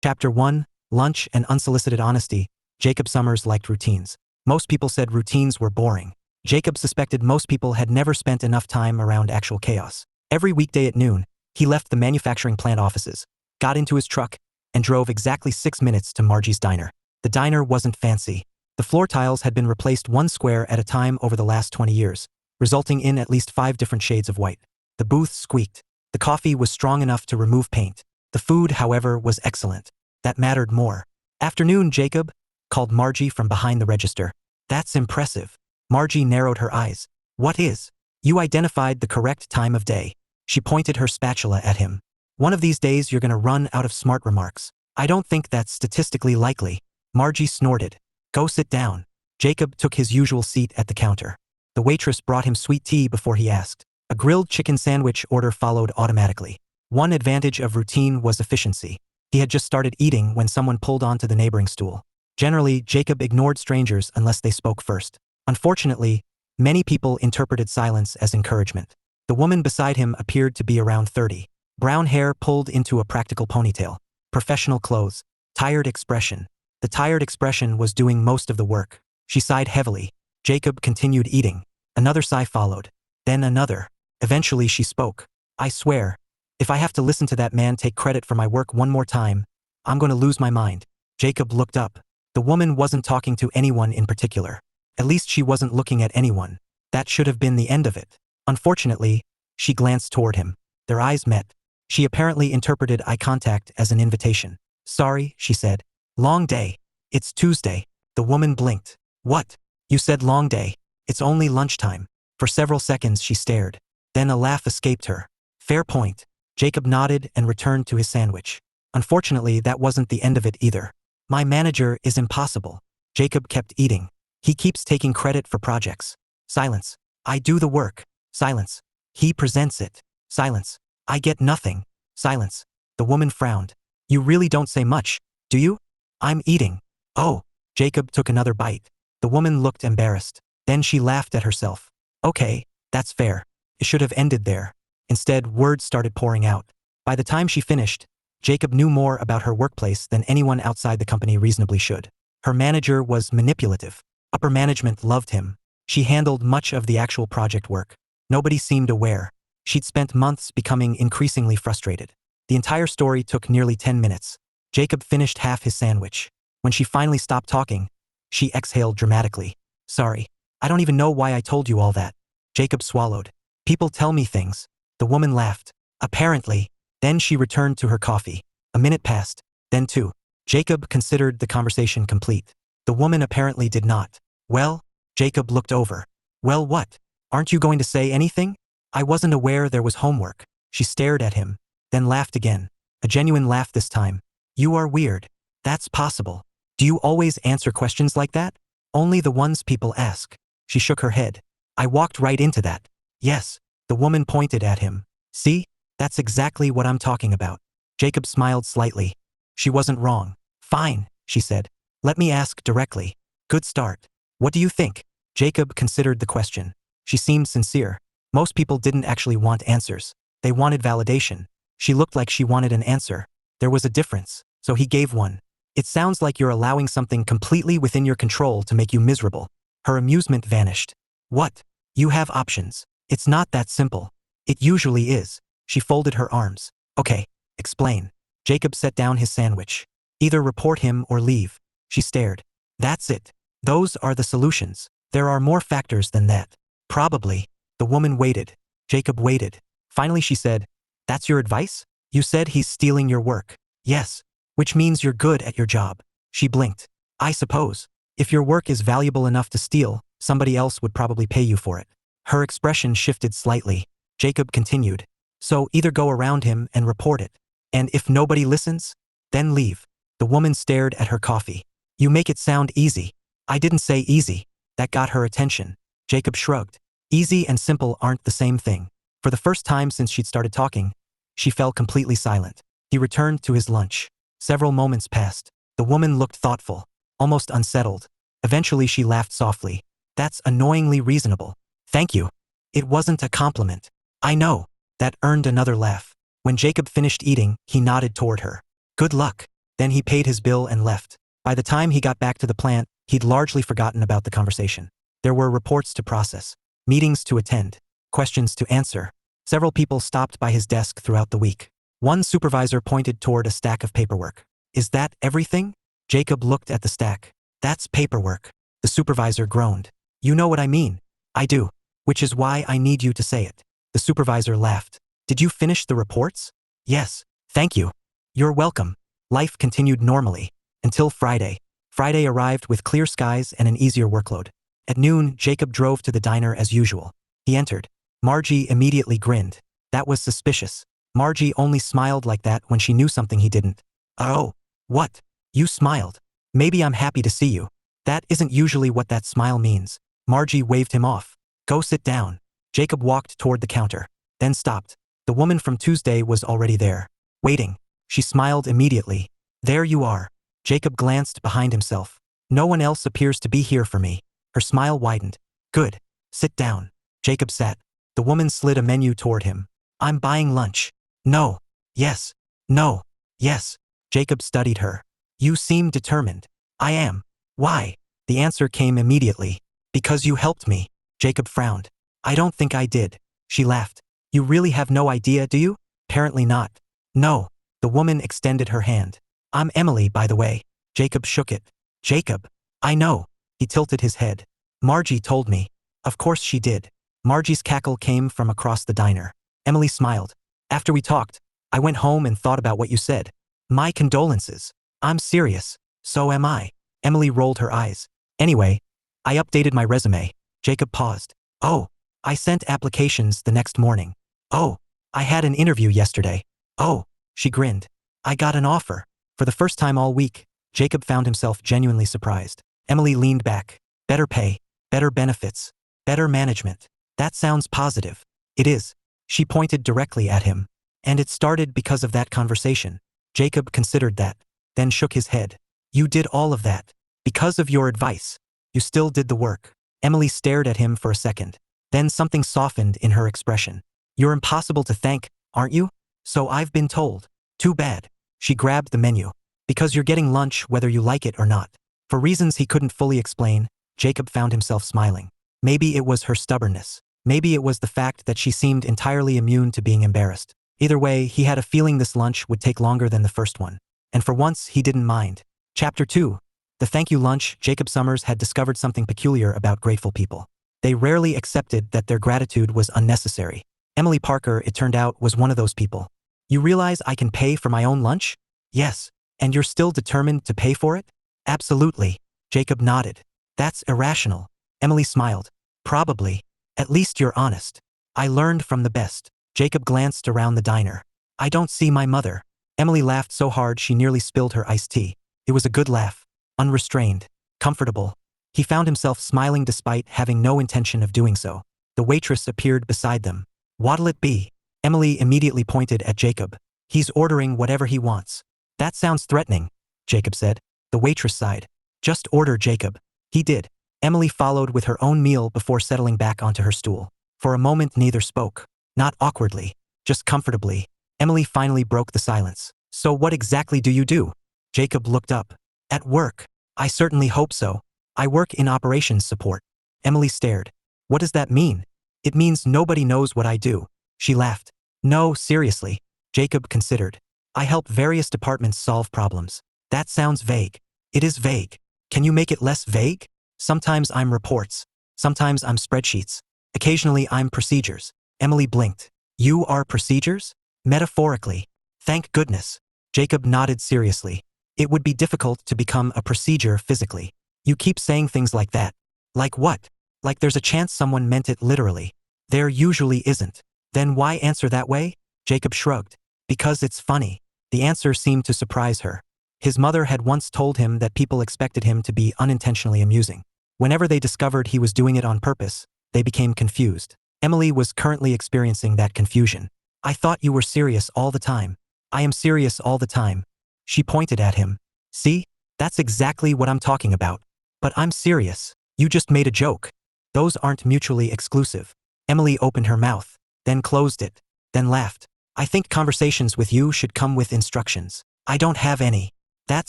Chapter 1, Lunch and Unsolicited Honesty. Jacob Summers liked routines. Most people said routines were boring. Jacob suspected most people had never spent enough time around actual chaos. Every weekday at noon, he left the manufacturing plant offices, got into his truck, and drove exactly 6 minutes to Margie's diner. The diner wasn't fancy. The floor tiles had been replaced one square at a time over the last 20 years, resulting in at least 5 different shades of white. The booth squeaked. The coffee was strong enough to remove paint. The food, however, was excellent. That mattered more. "Afternoon, Jacob," called Margie from behind the register. "That's impressive." Margie narrowed her eyes. "What is?" "You identified the correct time of day." She pointed her spatula at him. "One of these days you're gonna run out of smart remarks." "I don't think that's statistically likely." Margie snorted. "Go sit down." Jacob took his usual seat at the counter. The waitress brought him sweet tea before he asked. A grilled chicken sandwich order followed automatically. One advantage of routine was efficiency. He had just started eating when someone pulled onto the neighboring stool. Generally, Jacob ignored strangers unless they spoke first. Unfortunately, many people interpreted silence as encouragement. The woman beside him appeared to be around 30. Brown hair pulled into a practical ponytail. Professional clothes. Tired expression. The tired expression was doing most of the work. She sighed heavily. Jacob continued eating. Another sigh followed. Then another. Eventually she spoke. "I swear, if I have to listen to that man take credit for my work one more time, I'm going to lose my mind." Jacob looked up. The woman wasn't talking to anyone in particular. At least she wasn't looking at anyone. That should have been the end of it. Unfortunately, she glanced toward him. Their eyes met. She apparently interpreted eye contact as an invitation. "Sorry," she said. "Long day. It's Tuesday." The woman blinked. "What? You said long day. It's only lunchtime." For several seconds she stared. Then a laugh escaped her. "Fair point." Jacob nodded and returned to his sandwich. Unfortunately, that wasn't the end of it either. "My manager is impossible." Jacob kept eating. "He keeps taking credit for projects." Silence. "I do the work." Silence. "He presents it." Silence. "I get nothing." Silence. The woman frowned. "You really don't say much, do you?" "I'm eating." "Oh." Jacob took another bite. The woman looked embarrassed. Then she laughed at herself. "Okay, that's fair. It should have ended there." Instead, words started pouring out. By the time she finished, Jacob knew more about her workplace than anyone outside the company reasonably should. Her manager was manipulative. Upper management loved him. She handled much of the actual project work. Nobody seemed aware. She'd spent months becoming increasingly frustrated. The entire story took nearly 10 minutes. Jacob finished half his sandwich. When she finally stopped talking, she exhaled dramatically. "Sorry. I don't even know why I told you all that." Jacob swallowed. "People tell me things." The woman laughed. "Apparently." Then she returned to her coffee. A minute passed. Then 2. Jacob considered the conversation complete. The woman apparently did not. "Well?" Jacob looked over. "Well, what? Aren't you going to say anything?" "I wasn't aware there was homework." She stared at him, then laughed again. A genuine laugh this time. "You are weird." "That's possible. Do you always answer questions like that?" "Only the ones people ask." She shook her head. "I walked right into that." "Yes." The woman pointed at him. "See? That's exactly what I'm talking about." Jacob smiled slightly. She wasn't wrong. "Fine," she said. "Let me ask directly." "Good start. What do you think?" Jacob considered the question. She seemed sincere. Most people didn't actually want answers. They wanted validation. She looked like she wanted an answer. There was a difference, so he gave one. "It sounds like you're allowing something completely within your control to make you miserable." Her amusement vanished. "What? You have options. It's not that simple." "It usually is." She folded her arms. "Okay, explain." Jacob set down his sandwich. "Either report him or leave." She stared. "That's it. Those are the solutions. There are more factors than that." "Probably." The woman waited. Jacob waited. Finally she said, "That's your advice? You said he's stealing your work." "Yes." "Which means you're good at your job." She blinked. "I suppose. If your work is valuable enough to steal, somebody else would probably pay you for it." Her expression shifted slightly. Jacob continued. "So either go around him and report it. And if nobody listens, then leave." The woman stared at her coffee. "You make it sound easy." "I didn't say easy." That got her attention. Jacob shrugged. Easy and simple aren't the same thing. For the first time since she'd started talking, she fell completely silent. He returned to his lunch. Several moments passed. The woman looked thoughtful, almost unsettled. Eventually she laughed softly. "That's annoyingly reasonable. Thank you." It wasn't a compliment. "I know." That earned another laugh. When Jacob finished eating, he nodded toward her. "Good luck." Then he paid his bill and left. By the time he got back to the plant, he'd largely forgotten about the conversation. There were reports to process, meetings to attend, questions to answer. Several people stopped by his desk throughout the week. One supervisor pointed toward a stack of paperwork. "Is that everything?" Jacob looked at the stack. "That's paperwork." The supervisor groaned. "You know what I mean." "I do. Which is why I need you to say it." The supervisor laughed. "Did you finish the reports?" "Yes. Thank you." "You're welcome." Life continued normally. Until Friday. Friday arrived with clear skies and an easier workload. At noon, Jacob drove to the diner as usual. He entered. Margie immediately grinned. That was suspicious. Margie only smiled like that when she knew something he didn't. "Oh. What? You smiled. Maybe I'm happy to see you." "That isn't usually what that smile means." Margie waved him off. "Go sit down." Jacob walked toward the counter, then stopped. The woman from Tuesday was already there, waiting. She smiled immediately. "There you are." Jacob glanced behind himself. "No one else appears to be here for me." Her smile widened. "Good. Sit down." Jacob sat. The woman slid a menu toward him. "I'm buying lunch." "No." "Yes." "No." "Yes." Jacob studied her. "You seem determined." "I am." "Why?" The answer came immediately. "Because you helped me." Jacob frowned. "I don't think I did." She laughed. "You really have no idea, do you?" "Apparently not." "No." The woman extended her hand. "I'm Emily, by the way." Jacob shook it. "Jacob." "I know." He tilted his head. "Margie told me." "Of course she did." Margie's cackle came from across the diner. Emily smiled. "After we talked, I went home and thought about what you said." "My condolences." "I'm serious." "So am I." Emily rolled her eyes. "Anyway, I updated my resume." Jacob paused. "Oh." "I sent applications the next morning." "Oh." "I had an interview yesterday." "Oh." She grinned. "I got an offer." For the first time all week, Jacob found himself genuinely surprised. Emily leaned back. "Better pay, better benefits, better management. That sounds positive." "It is." She pointed directly at him. "And it started because of that conversation." Jacob considered that, then shook his head. "You did all of that. Because of your advice. You still did the work." Emily stared at him for a second. Then something softened in her expression. "You're impossible to thank, aren't you?" "So I've been told." "Too bad." She grabbed the menu. "Because you're getting lunch whether you like it or not." For reasons he couldn't fully explain, Jacob found himself smiling. Maybe it was her stubbornness. Maybe it was the fact that she seemed entirely immune to being embarrassed. Either way, he had a feeling this lunch would take longer than the first one. And for once, he didn't mind. Chapter 2. The thank you lunch. Jacob Summers had discovered something peculiar about grateful people. They rarely accepted that their gratitude was unnecessary. Emily Parker, it turned out, was one of those people. "You realize I can pay for my own lunch?" "Yes." "And you're still determined to pay for it?" "Absolutely." Jacob nodded. "That's irrational." Emily smiled. "Probably. At least you're honest." "I learned from the best." Jacob glanced around the diner. "I don't see my mother." Emily laughed so hard she nearly spilled her iced tea. It was a good laugh. Unrestrained. Comfortable. He found himself smiling despite having no intention of doing so. The waitress appeared beside them. "What'll it be?" Emily immediately pointed at Jacob. "He's ordering whatever he wants." "That sounds threatening," Jacob said. The waitress sighed. "Just order, Jacob." He did. Emily followed with her own meal before settling back onto her stool. For a moment neither spoke. Not awkwardly. Just comfortably. Emily finally broke the silence. "So what exactly do you do?" Jacob looked up. "At work." "I certainly hope so." "I work in operations support." Emily stared. "What does that mean?" "It means nobody knows what I do." She laughed. "No, seriously." Jacob considered. "I help various departments solve problems." "That sounds vague." "It is vague." "Can you make it less vague?" "Sometimes I'm reports. Sometimes I'm spreadsheets. Occasionally I'm procedures." Emily blinked. "You are procedures?" "Metaphorically." "Thank goodness." Jacob nodded seriously. "It would be difficult to become a procedure physically." "You keep saying things like that." "Like what?" "Like there's a chance someone meant it literally." "There usually isn't." "Then why answer that way?" Jacob shrugged. "Because it's funny." The answer seemed to surprise her. His mother had once told him that people expected him to be unintentionally amusing. Whenever they discovered he was doing it on purpose, they became confused. Emily was currently experiencing that confusion. "I thought you were serious all the time." "I am serious all the time." She pointed at him. "See? That's exactly what I'm talking about." "But I'm serious." "You just made a joke." "Those aren't mutually exclusive." Emily opened her mouth, then closed it, then laughed. "I think conversations with you should come with instructions." "I don't have any." That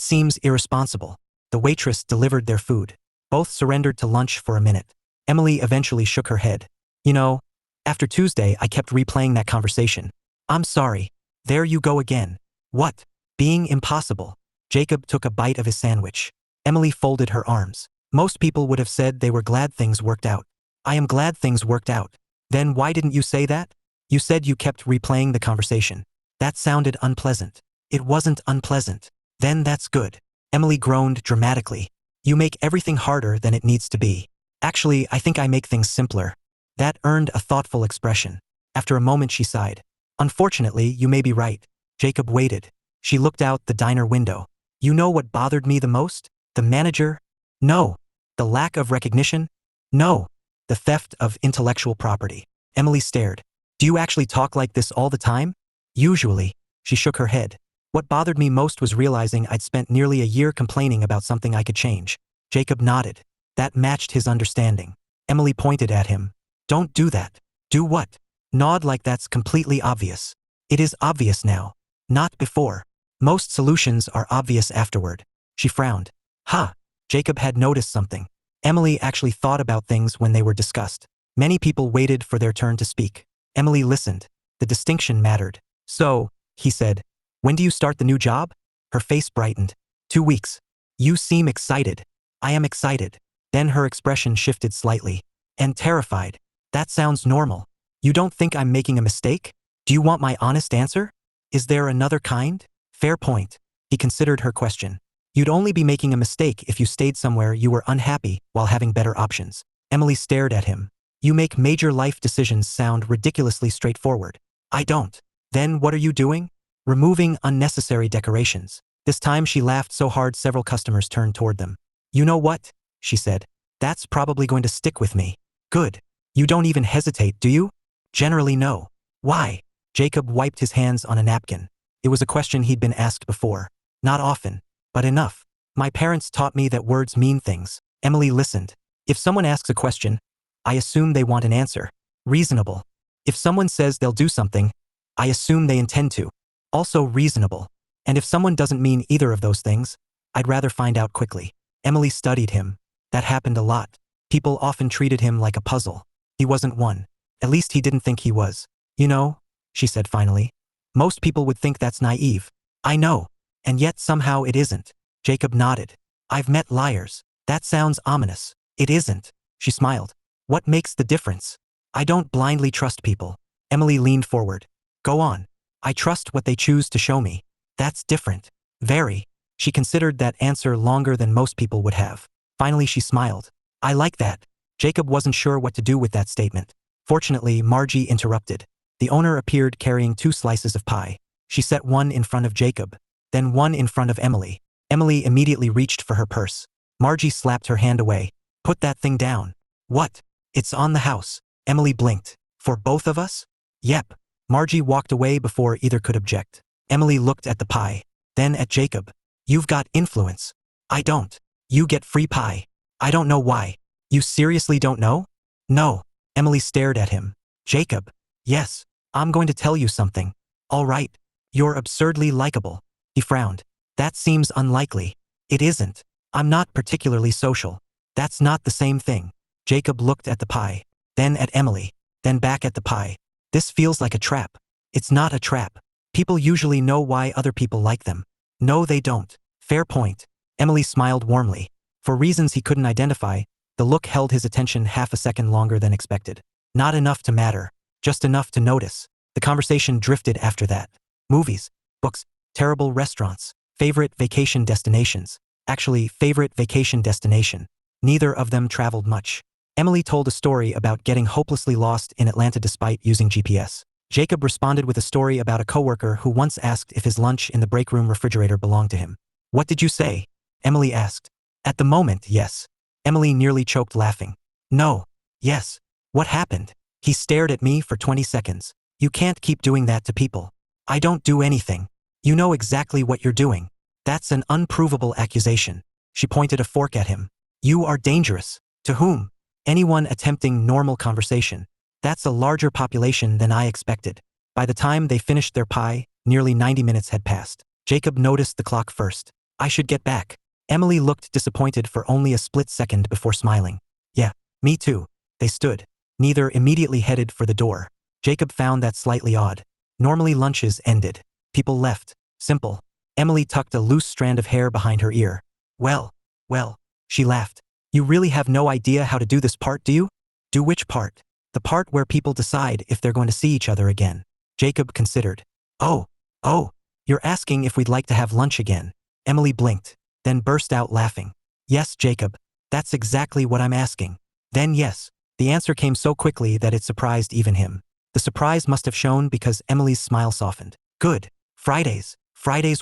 seems irresponsible. The waitress delivered their food. Both surrendered to lunch for a minute. Emily eventually shook her head. You know, after Tuesday I kept replaying that conversation. I'm sorry. There you go again. What? Being impossible. Jacob took a bite of his sandwich. Emily folded her arms. Most people would have said they were glad things worked out. I am glad things worked out. Then why didn't you say that? You said you kept replaying the conversation. That sounded unpleasant. It wasn't unpleasant. Then that's good. Emily groaned dramatically. You make everything harder than it needs to be. Actually, I think I make things simpler. That earned a thoughtful expression. After a moment she sighed. Unfortunately, you may be right. Jacob waited. She looked out the diner window. You know what bothered me the most? The manager? No. The lack of recognition? No. The theft of intellectual property. Emily stared. Do you actually talk like this all the time? Usually. She shook her head. What bothered me most was realizing I'd spent nearly a year complaining about something I could change. Jacob nodded. That matched his understanding. Emily pointed at him. Don't do that. Do what? Nod like that's completely obvious. It is obvious now. Not before. Most solutions are obvious afterward. She frowned. Ha! Jacob had noticed something. Emily actually thought about things when they were discussed. Many people waited for their turn to speak. Emily listened. The distinction mattered. So, he said, when do you start the new job? Her face brightened. 2 weeks. You seem excited. I am excited. Then her expression shifted slightly. And terrified. That sounds normal. You don't think I'm making a mistake? Do you want my honest answer? Is there another kind? Fair point. He considered her question. You'd only be making a mistake if you stayed somewhere you were unhappy while having better options. Emily stared at him. You make major life decisions sound ridiculously straightforward. I don't. Then what are you doing? Removing unnecessary decorations. This time she laughed so hard several customers turned toward them. You know what? She said. That's probably going to stick with me. Good. You don't even hesitate, do you? Generally no. Why? Jacob wiped his hands on a napkin. It was a question he'd been asked before. Not often. But enough. My parents taught me that words mean things. Emily listened. If someone asks a question, I assume they want an answer. Reasonable. If someone says they'll do something, I assume they intend to. Also reasonable. And if someone doesn't mean either of those things, I'd rather find out quickly. Emily studied him. That happened a lot. People often treated him like a puzzle. He wasn't one. At least he didn't think he was. You know, she said finally. Most people would think that's naive. I know. And yet somehow it isn't. Jacob nodded. I've met liars. That sounds ominous. It isn't. She smiled. What makes the difference? I don't blindly trust people. Emily leaned forward. Go on. I trust what they choose to show me. That's different. Very. She considered that answer longer than most people would have. Finally she smiled. I like that. Jacob wasn't sure what to do with that statement. Fortunately, Margie interrupted. The owner appeared carrying 2 slices of pie. She set one in front of Jacob, then one in front of Emily. Emily immediately reached for her purse. Margie slapped her hand away. Put that thing down. What? It's on the house. Emily blinked. For both of us? Yep. Margie walked away before either could object. Emily looked at the pie. Then at Jacob. You've got influence. I don't. You get free pie. I don't know why. You seriously don't know? No. Emily stared at him. Jacob. Yes. I'm going to tell you something. All right. You're absurdly likable. He frowned. That seems unlikely. It isn't. I'm not particularly social. That's not the same thing. Jacob looked at the pie. Then at Emily. Then back at the pie. This feels like a trap. It's not a trap. People usually know why other people like them. No, they don't. Fair point. Emily smiled warmly. For reasons he couldn't identify, the look held his attention half a second longer than expected. Not enough to matter. Just enough to notice. The conversation drifted after that. Movies. Books. Terrible restaurants. Favorite vacation destinations. Actually, favorite vacation destination. Neither of them traveled much. Emily told a story about getting hopelessly lost in Atlanta despite using GPS. Jacob responded with a story about a coworker who once asked if his lunch in the break room refrigerator belonged to him. What did you say? Emily asked. At the moment, yes. Emily nearly choked laughing. No. Yes. What happened? He stared at me for 20 seconds. You can't keep doing that to people. I don't do anything. You know exactly what you're doing. That's an unprovable accusation. She pointed a fork at him. You are dangerous. To whom? Anyone attempting normal conversation. That's a larger population than I expected. By the time they finished their pie, nearly 90 minutes had passed. Jacob noticed the clock first. I should get back. Emily looked disappointed for only a split second before smiling. Yeah, me too. They stood. Neither immediately headed for the door. Jacob found that slightly odd. Normally lunches ended. People left. Simple. Emily tucked a loose strand of hair behind her ear. Well, she laughed. You really have no idea how to do this part, do you? Do which part? The part where people decide if they're going to see each other again. Jacob considered. Oh, you're asking if we'd like to have lunch again. Emily blinked, then burst out laughing. Yes, Jacob, that's exactly what I'm asking. Then yes. The answer came so quickly that it surprised even him. The surprise must have shown because Emily's smile softened. Good. Fridays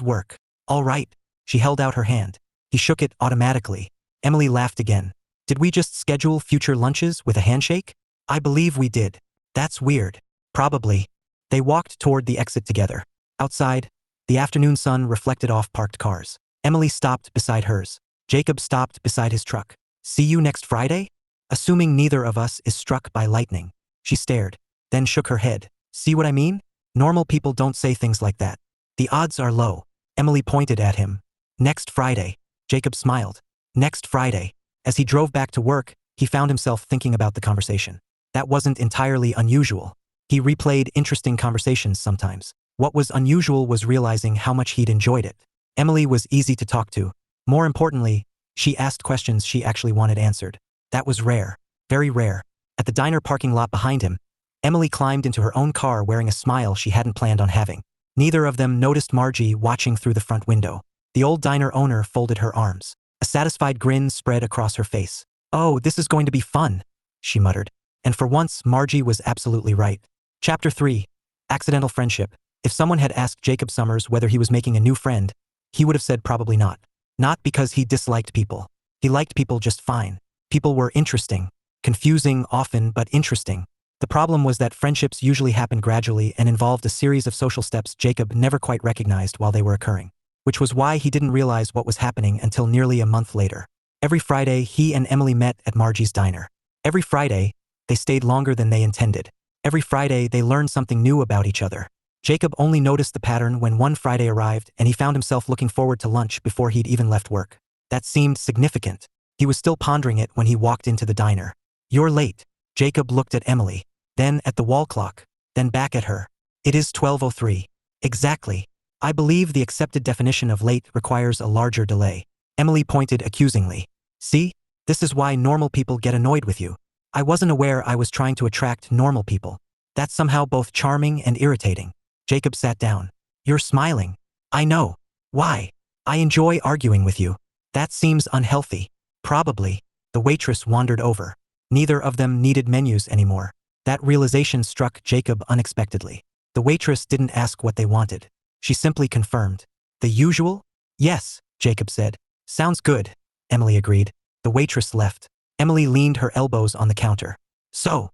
work. All right. She held out her hand. He shook it automatically. Emily laughed again. Did we just schedule future lunches with a handshake? I believe we did. That's weird. Probably. They walked toward the exit together. Outside, the afternoon sun reflected off parked cars. Emily stopped beside hers. Jacob stopped beside his truck. See you next Friday? Assuming neither of us is struck by lightning. She stared, then shook her head. See what I mean? Normal people don't say things like that. The odds are low. Emily pointed at him. Next Friday. Jacob smiled. Next Friday. As he drove back to work, he found himself thinking about the conversation. That wasn't entirely unusual. He replayed interesting conversations sometimes. What was unusual was realizing how much he'd enjoyed it. Emily was easy to talk to. More importantly, she asked questions she actually wanted answered. That was rare. Very rare. At the diner parking lot behind him, Emily climbed into her own car wearing a smile she hadn't planned on having. Neither of them noticed Margie watching through the front window. The old diner owner folded her arms. A satisfied grin spread across her face. Oh, this is going to be fun, she muttered. And for once, Margie was absolutely right. Chapter 3. Accidental Friendship. If someone had asked Jacob Summers whether he was making a new friend, he would have said probably not. Not because he disliked people. He liked people just fine. People were interesting. Confusing often, but interesting. The problem was that friendships usually happened gradually and involved a series of social steps Jacob never quite recognized while they were occurring. Which was why he didn't realize what was happening until nearly a month later. Every Friday, he and Emily met at Margie's diner. Every Friday, they stayed longer than they intended. Every Friday, they learned something new about each other. Jacob only noticed the pattern when one Friday arrived and he found himself looking forward to lunch before he'd even left work. That seemed significant. He was still pondering it when he walked into the diner. You're late. Jacob looked at Emily, then at the wall clock, then back at her. It is 12:03. Exactly. I believe the accepted definition of late requires a larger delay. Emily pointed accusingly. See? This is why normal people get annoyed with you. I wasn't aware I was trying to attract normal people. That's somehow both charming and irritating. Jacob sat down. You're smiling. I know. Why? I enjoy arguing with you. That seems unhealthy. Probably. The waitress wandered over. Neither of them needed menus anymore. That realization struck Jacob unexpectedly. The waitress didn't ask what they wanted. She simply confirmed. The usual? Yes, Jacob said. Sounds good, Emily agreed. The waitress left. Emily leaned her elbows on the counter. So,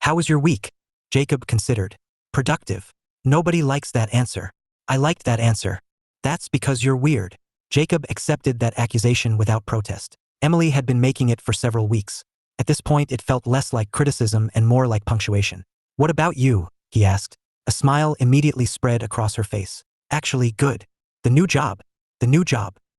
how was your week? Jacob considered. Productive. Nobody likes that answer. I liked that answer. That's because you're weird. Jacob accepted that accusation without protest. Emily had been making it for several weeks. At this point, it felt less like criticism and more like punctuation. What about you? He asked. A smile immediately spread across her face. Actually good. The new job.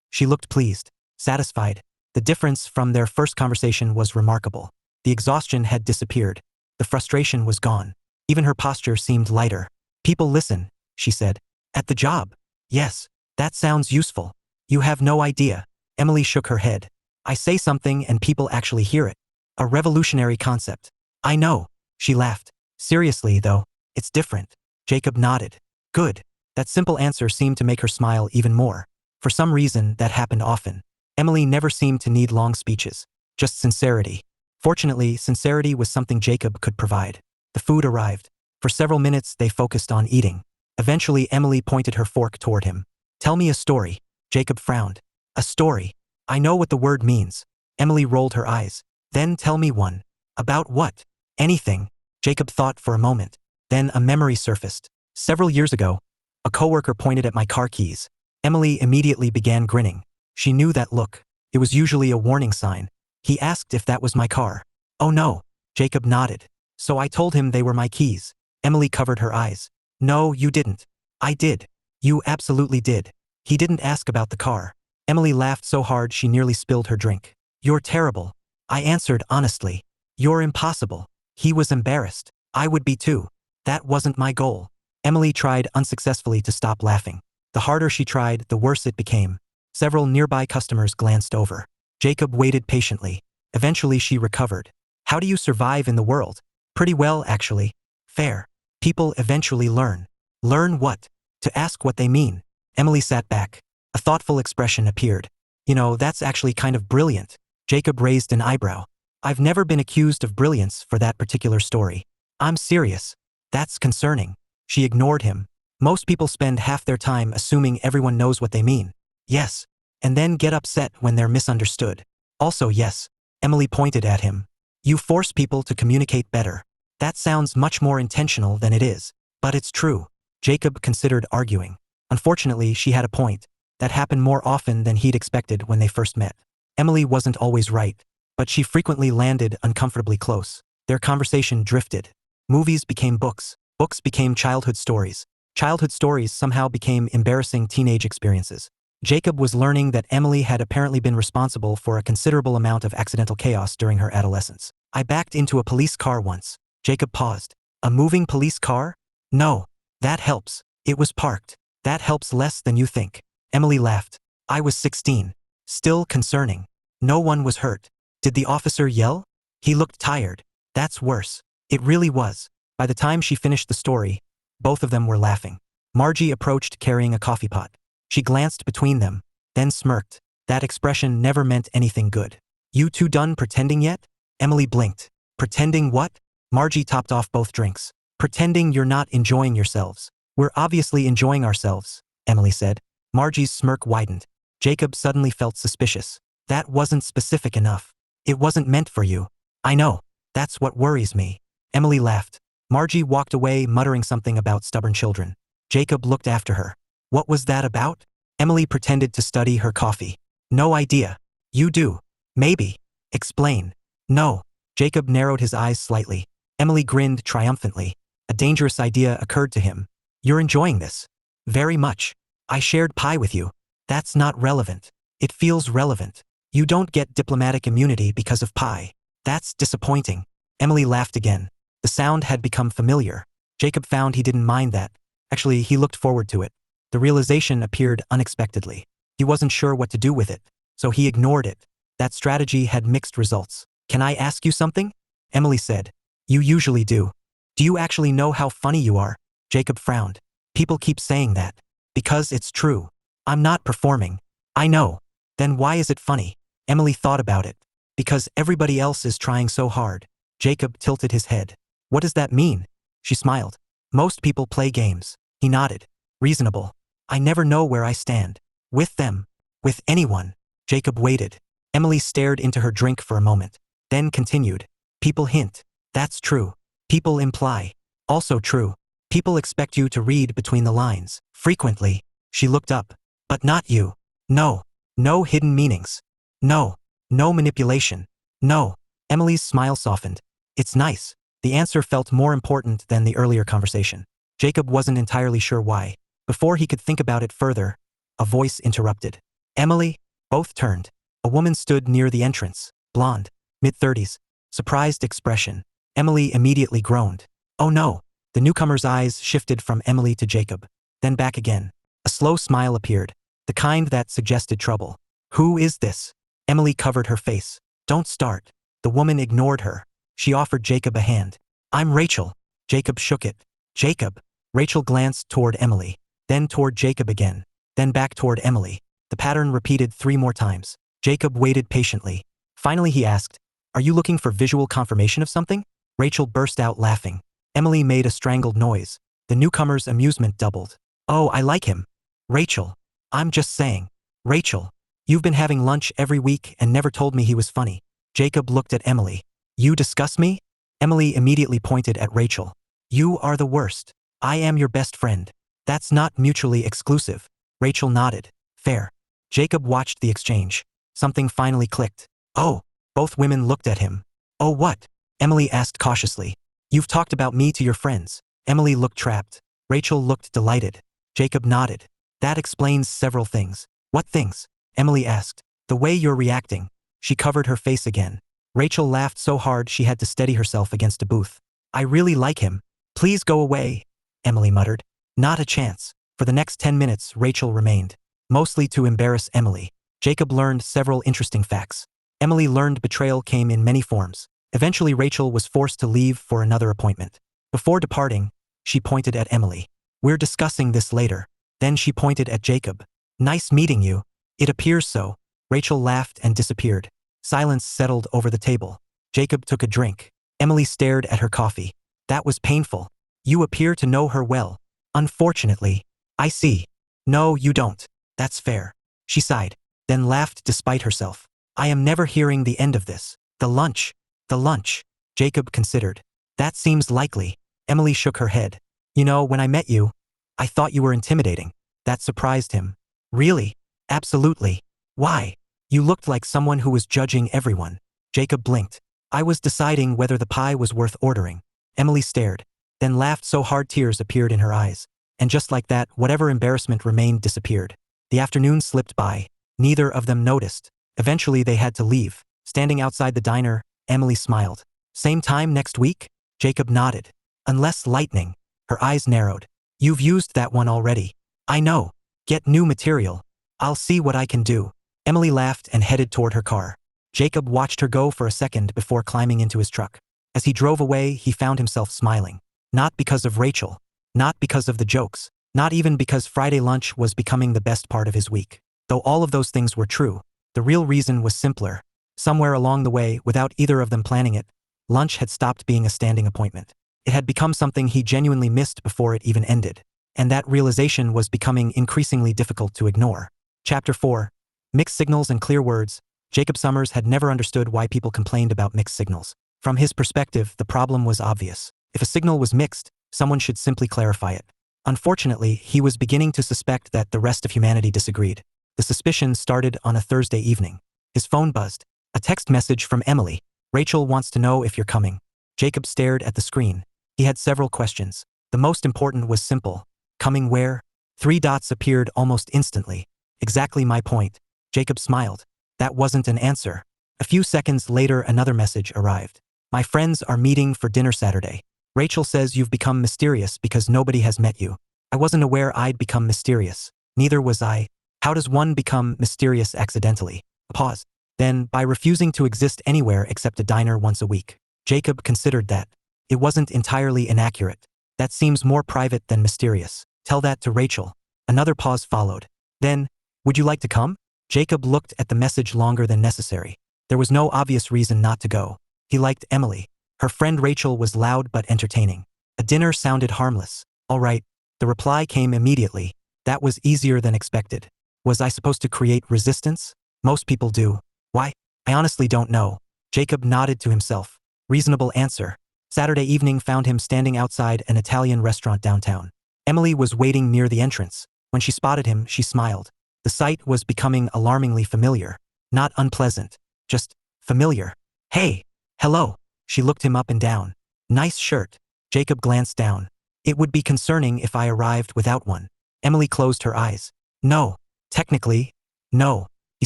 She looked pleased, satisfied. The difference from their first conversation was remarkable. The exhaustion had disappeared. The frustration was gone. Even her posture seemed lighter. People listen, she said. At the job? Yes. That sounds useful. You have no idea. Emily shook her head. I say something and people actually hear it. A revolutionary concept. I know. She laughed. Seriously, though, it's different. Jacob nodded. Good. That simple answer seemed to make her smile even more. For some reason, that happened often. Emily never seemed to need long speeches. Just sincerity. Fortunately, sincerity was something Jacob could provide. The food arrived. For several minutes, they focused on eating. Eventually, Emily pointed her fork toward him. Tell me a story. Jacob frowned. A story. I know what the word means. Emily rolled her eyes. Then tell me one. About what? Anything. Jacob thought for a moment. Then a memory surfaced. Several years ago, a coworker pointed at my car keys. Emily immediately began grinning. She knew that look. It was usually a warning sign. He asked if that was my car. Oh no. Jacob nodded. So I told him they were my keys. Emily covered her eyes. No, you didn't. I did. You absolutely did. He didn't ask about the car. Emily laughed so hard she nearly spilled her drink. You're terrible. I answered honestly. You're impossible. He was embarrassed. I would be too. That wasn't my goal. Emily tried unsuccessfully to stop laughing. The harder she tried, the worse it became. Several nearby customers glanced over. Jacob waited patiently. Eventually she recovered. How do you survive in the world? Pretty well, actually. Fair. People eventually learn. Learn what? To ask what they mean. Emily sat back. A thoughtful expression appeared. You know, that's actually kind of brilliant. Jacob raised an eyebrow. I've never been accused of brilliance for that particular story. I'm serious. That's concerning. She ignored him. Most people spend half their time assuming everyone knows what they mean. Yes. And then get upset when they're misunderstood. Also yes. Emily pointed at him. You force people to communicate better. That sounds much more intentional than it is. But it's true. Jacob considered arguing. Unfortunately, she had a point. That happened more often than he'd expected when they first met. Emily wasn't always right, but she frequently landed uncomfortably close. Their conversation drifted. Movies became books. Books became childhood stories. Childhood stories somehow became embarrassing teenage experiences. Jacob was learning that Emily had apparently been responsible for a considerable amount of accidental chaos during her adolescence. I backed into a police car once. Jacob paused. A moving police car? No. That helps. It was parked. That helps less than you think. Emily laughed. I was 16. Still concerning. No one was hurt. Did the officer yell? He looked tired. That's worse. It really was. By the time she finished the story, both of them were laughing. Margie approached carrying a coffee pot. She glanced between them, then smirked. That expression never meant anything good. You two done pretending yet? Emily blinked. Pretending what? Margie topped off both drinks. Pretending you're not enjoying yourselves. We're obviously enjoying ourselves, Emily said. Margie's smirk widened. Jacob suddenly felt suspicious. That wasn't specific enough. It wasn't meant for you. I know. That's what worries me. Emily laughed. Margie walked away muttering something about stubborn children. Jacob looked after her. What was that about? Emily pretended to study her coffee. No idea. You do. Maybe. Explain. No. Jacob narrowed his eyes slightly. Emily grinned triumphantly. A dangerous idea occurred to him. You're enjoying this. Very much. I shared pie with you. That's not relevant. It feels relevant. You don't get diplomatic immunity because of pie. That's disappointing. Emily laughed again. The sound had become familiar. Jacob found he didn't mind that. Actually, he looked forward to it. The realization appeared unexpectedly. He wasn't sure what to do with it, so he ignored it. That strategy had mixed results. Can I ask you something? Emily said. You usually do. Do you actually know how funny you are? Jacob frowned. People keep saying that. Because it's true. I'm not performing. I know. Then why is it funny? Emily thought about it. Because everybody else is trying so hard. Jacob tilted his head. What does that mean? She smiled. Most people play games. He nodded. Reasonable. I never know where I stand. With them. With anyone. Jacob waited. Emily stared into her drink for a moment. Then continued. People hint. That's true. People imply. Also true. People expect you to read between the lines. Frequently. She looked up. But not you. No. No hidden meanings. No. No manipulation. No. Emily's smile softened. It's nice. The answer felt more important than the earlier conversation. Jacob wasn't entirely sure why. Before he could think about it further, a voice interrupted. Emily? Both turned. A woman stood near the entrance. Blonde. Mid-30s. Surprised expression. Emily immediately groaned. Oh no. The newcomer's eyes shifted from Emily to Jacob. Then back again. A slow smile appeared. The kind that suggested trouble. Who is this? Emily covered her face. Don't start. The woman ignored her. She offered Jacob a hand. I'm Rachel. Jacob shook it. Jacob. Rachel glanced toward Emily. Then toward Jacob again. Then back toward Emily. The pattern repeated 3 more times. Jacob waited patiently. Finally he asked, Are you looking for visual confirmation of something? Rachel burst out laughing. Emily made a strangled noise. The newcomer's amusement doubled. Oh, I like him. Rachel. I'm just saying. Rachel. You've been having lunch every week and never told me he was funny. Jacob looked at Emily. You discuss me? Emily immediately pointed at Rachel. You are the worst. I am your best friend. That's not mutually exclusive. Rachel nodded. Fair. Jacob watched the exchange. Something finally clicked. Oh. Both women looked at him. Oh what? Emily asked cautiously. You've talked about me to your friends. Emily looked trapped. Rachel looked delighted. Jacob nodded. That explains several things. What things? Emily asked. The way you're reacting. She covered her face again. Rachel laughed so hard she had to steady herself against a booth. I really like him. Please go away, Emily muttered. Not a chance. For the next 10 minutes, Rachel remained. Mostly to embarrass Emily. Jacob learned several interesting facts. Emily learned betrayal came in many forms. Eventually Rachel was forced to leave for another appointment. Before departing, she pointed at Emily. We're discussing this later. Then she pointed at Jacob. Nice meeting you. It appears so. Rachel laughed and disappeared. Silence settled over the table. Jacob took a drink. Emily stared at her coffee. That was painful. You appear to know her well. Unfortunately. I see. No, you don't. That's fair. She sighed, then laughed despite herself. I am never hearing the end of this. The lunch. The lunch. Jacob considered. That seems likely. Emily shook her head. You know, when I met you, I thought you were intimidating. That surprised him. Really? Absolutely. Why? You looked like someone who was judging everyone. Jacob blinked. I was deciding whether the pie was worth ordering. Emily stared, then laughed so hard tears appeared in her eyes. And just like that, whatever embarrassment remained disappeared. The afternoon slipped by. Neither of them noticed. Eventually they had to leave. Standing outside the diner, Emily smiled. Same time next week? Jacob nodded. Unless lightning. Her eyes narrowed. You've used that one already. I know. Get new material. I'll see what I can do. Emily laughed and headed toward her car. Jacob watched her go for a second before climbing into his truck. As he drove away, he found himself smiling. Not because of Rachel. Not because of the jokes. Not even because Friday lunch was becoming the best part of his week. Though all of those things were true, the real reason was simpler. Somewhere along the way, without either of them planning it, lunch had stopped being a standing appointment. It had become something he genuinely missed before it even ended. And that realization was becoming increasingly difficult to ignore. Chapter 4. Mixed signals and clear words. Jacob Summers had never understood why people complained about mixed signals. From his perspective, the problem was obvious. If a signal was mixed, someone should simply clarify it. Unfortunately, he was beginning to suspect that the rest of humanity disagreed. The suspicion started on a Thursday evening. His phone buzzed. A text message from Emily. Rachel wants to know if you're coming. Jacob stared at the screen. He had several questions. The most important was simple. Coming where? 3 dots appeared almost instantly. Exactly my point. Jacob smiled. That wasn't an answer. A few seconds later another message arrived. My friends are meeting for dinner Saturday. Rachel says you've become mysterious because nobody has met you. I wasn't aware I'd become mysterious. Neither was I. How does one become mysterious accidentally? A pause. Then, by refusing to exist anywhere except a diner once a week. Jacob considered that. It wasn't entirely inaccurate. That seems more private than mysterious. Tell that to Rachel. Another pause followed. Then, would you like to come? Jacob looked at the message longer than necessary. There was no obvious reason not to go. He liked Emily. Her friend Rachel was loud but entertaining. A dinner sounded harmless. All right. The reply came immediately. That was easier than expected. Was I supposed to create resistance? Most people do. Why? I honestly don't know. Jacob nodded to himself. Reasonable answer. Saturday evening found him standing outside an Italian restaurant downtown. Emily was waiting near the entrance. When she spotted him, she smiled. The sight was becoming alarmingly familiar. Not unpleasant. Just familiar. Hey. Hello. She looked him up and down. Nice shirt. Jacob glanced down. It would be concerning if I arrived without one. Emily closed her eyes. No. Technically, no. He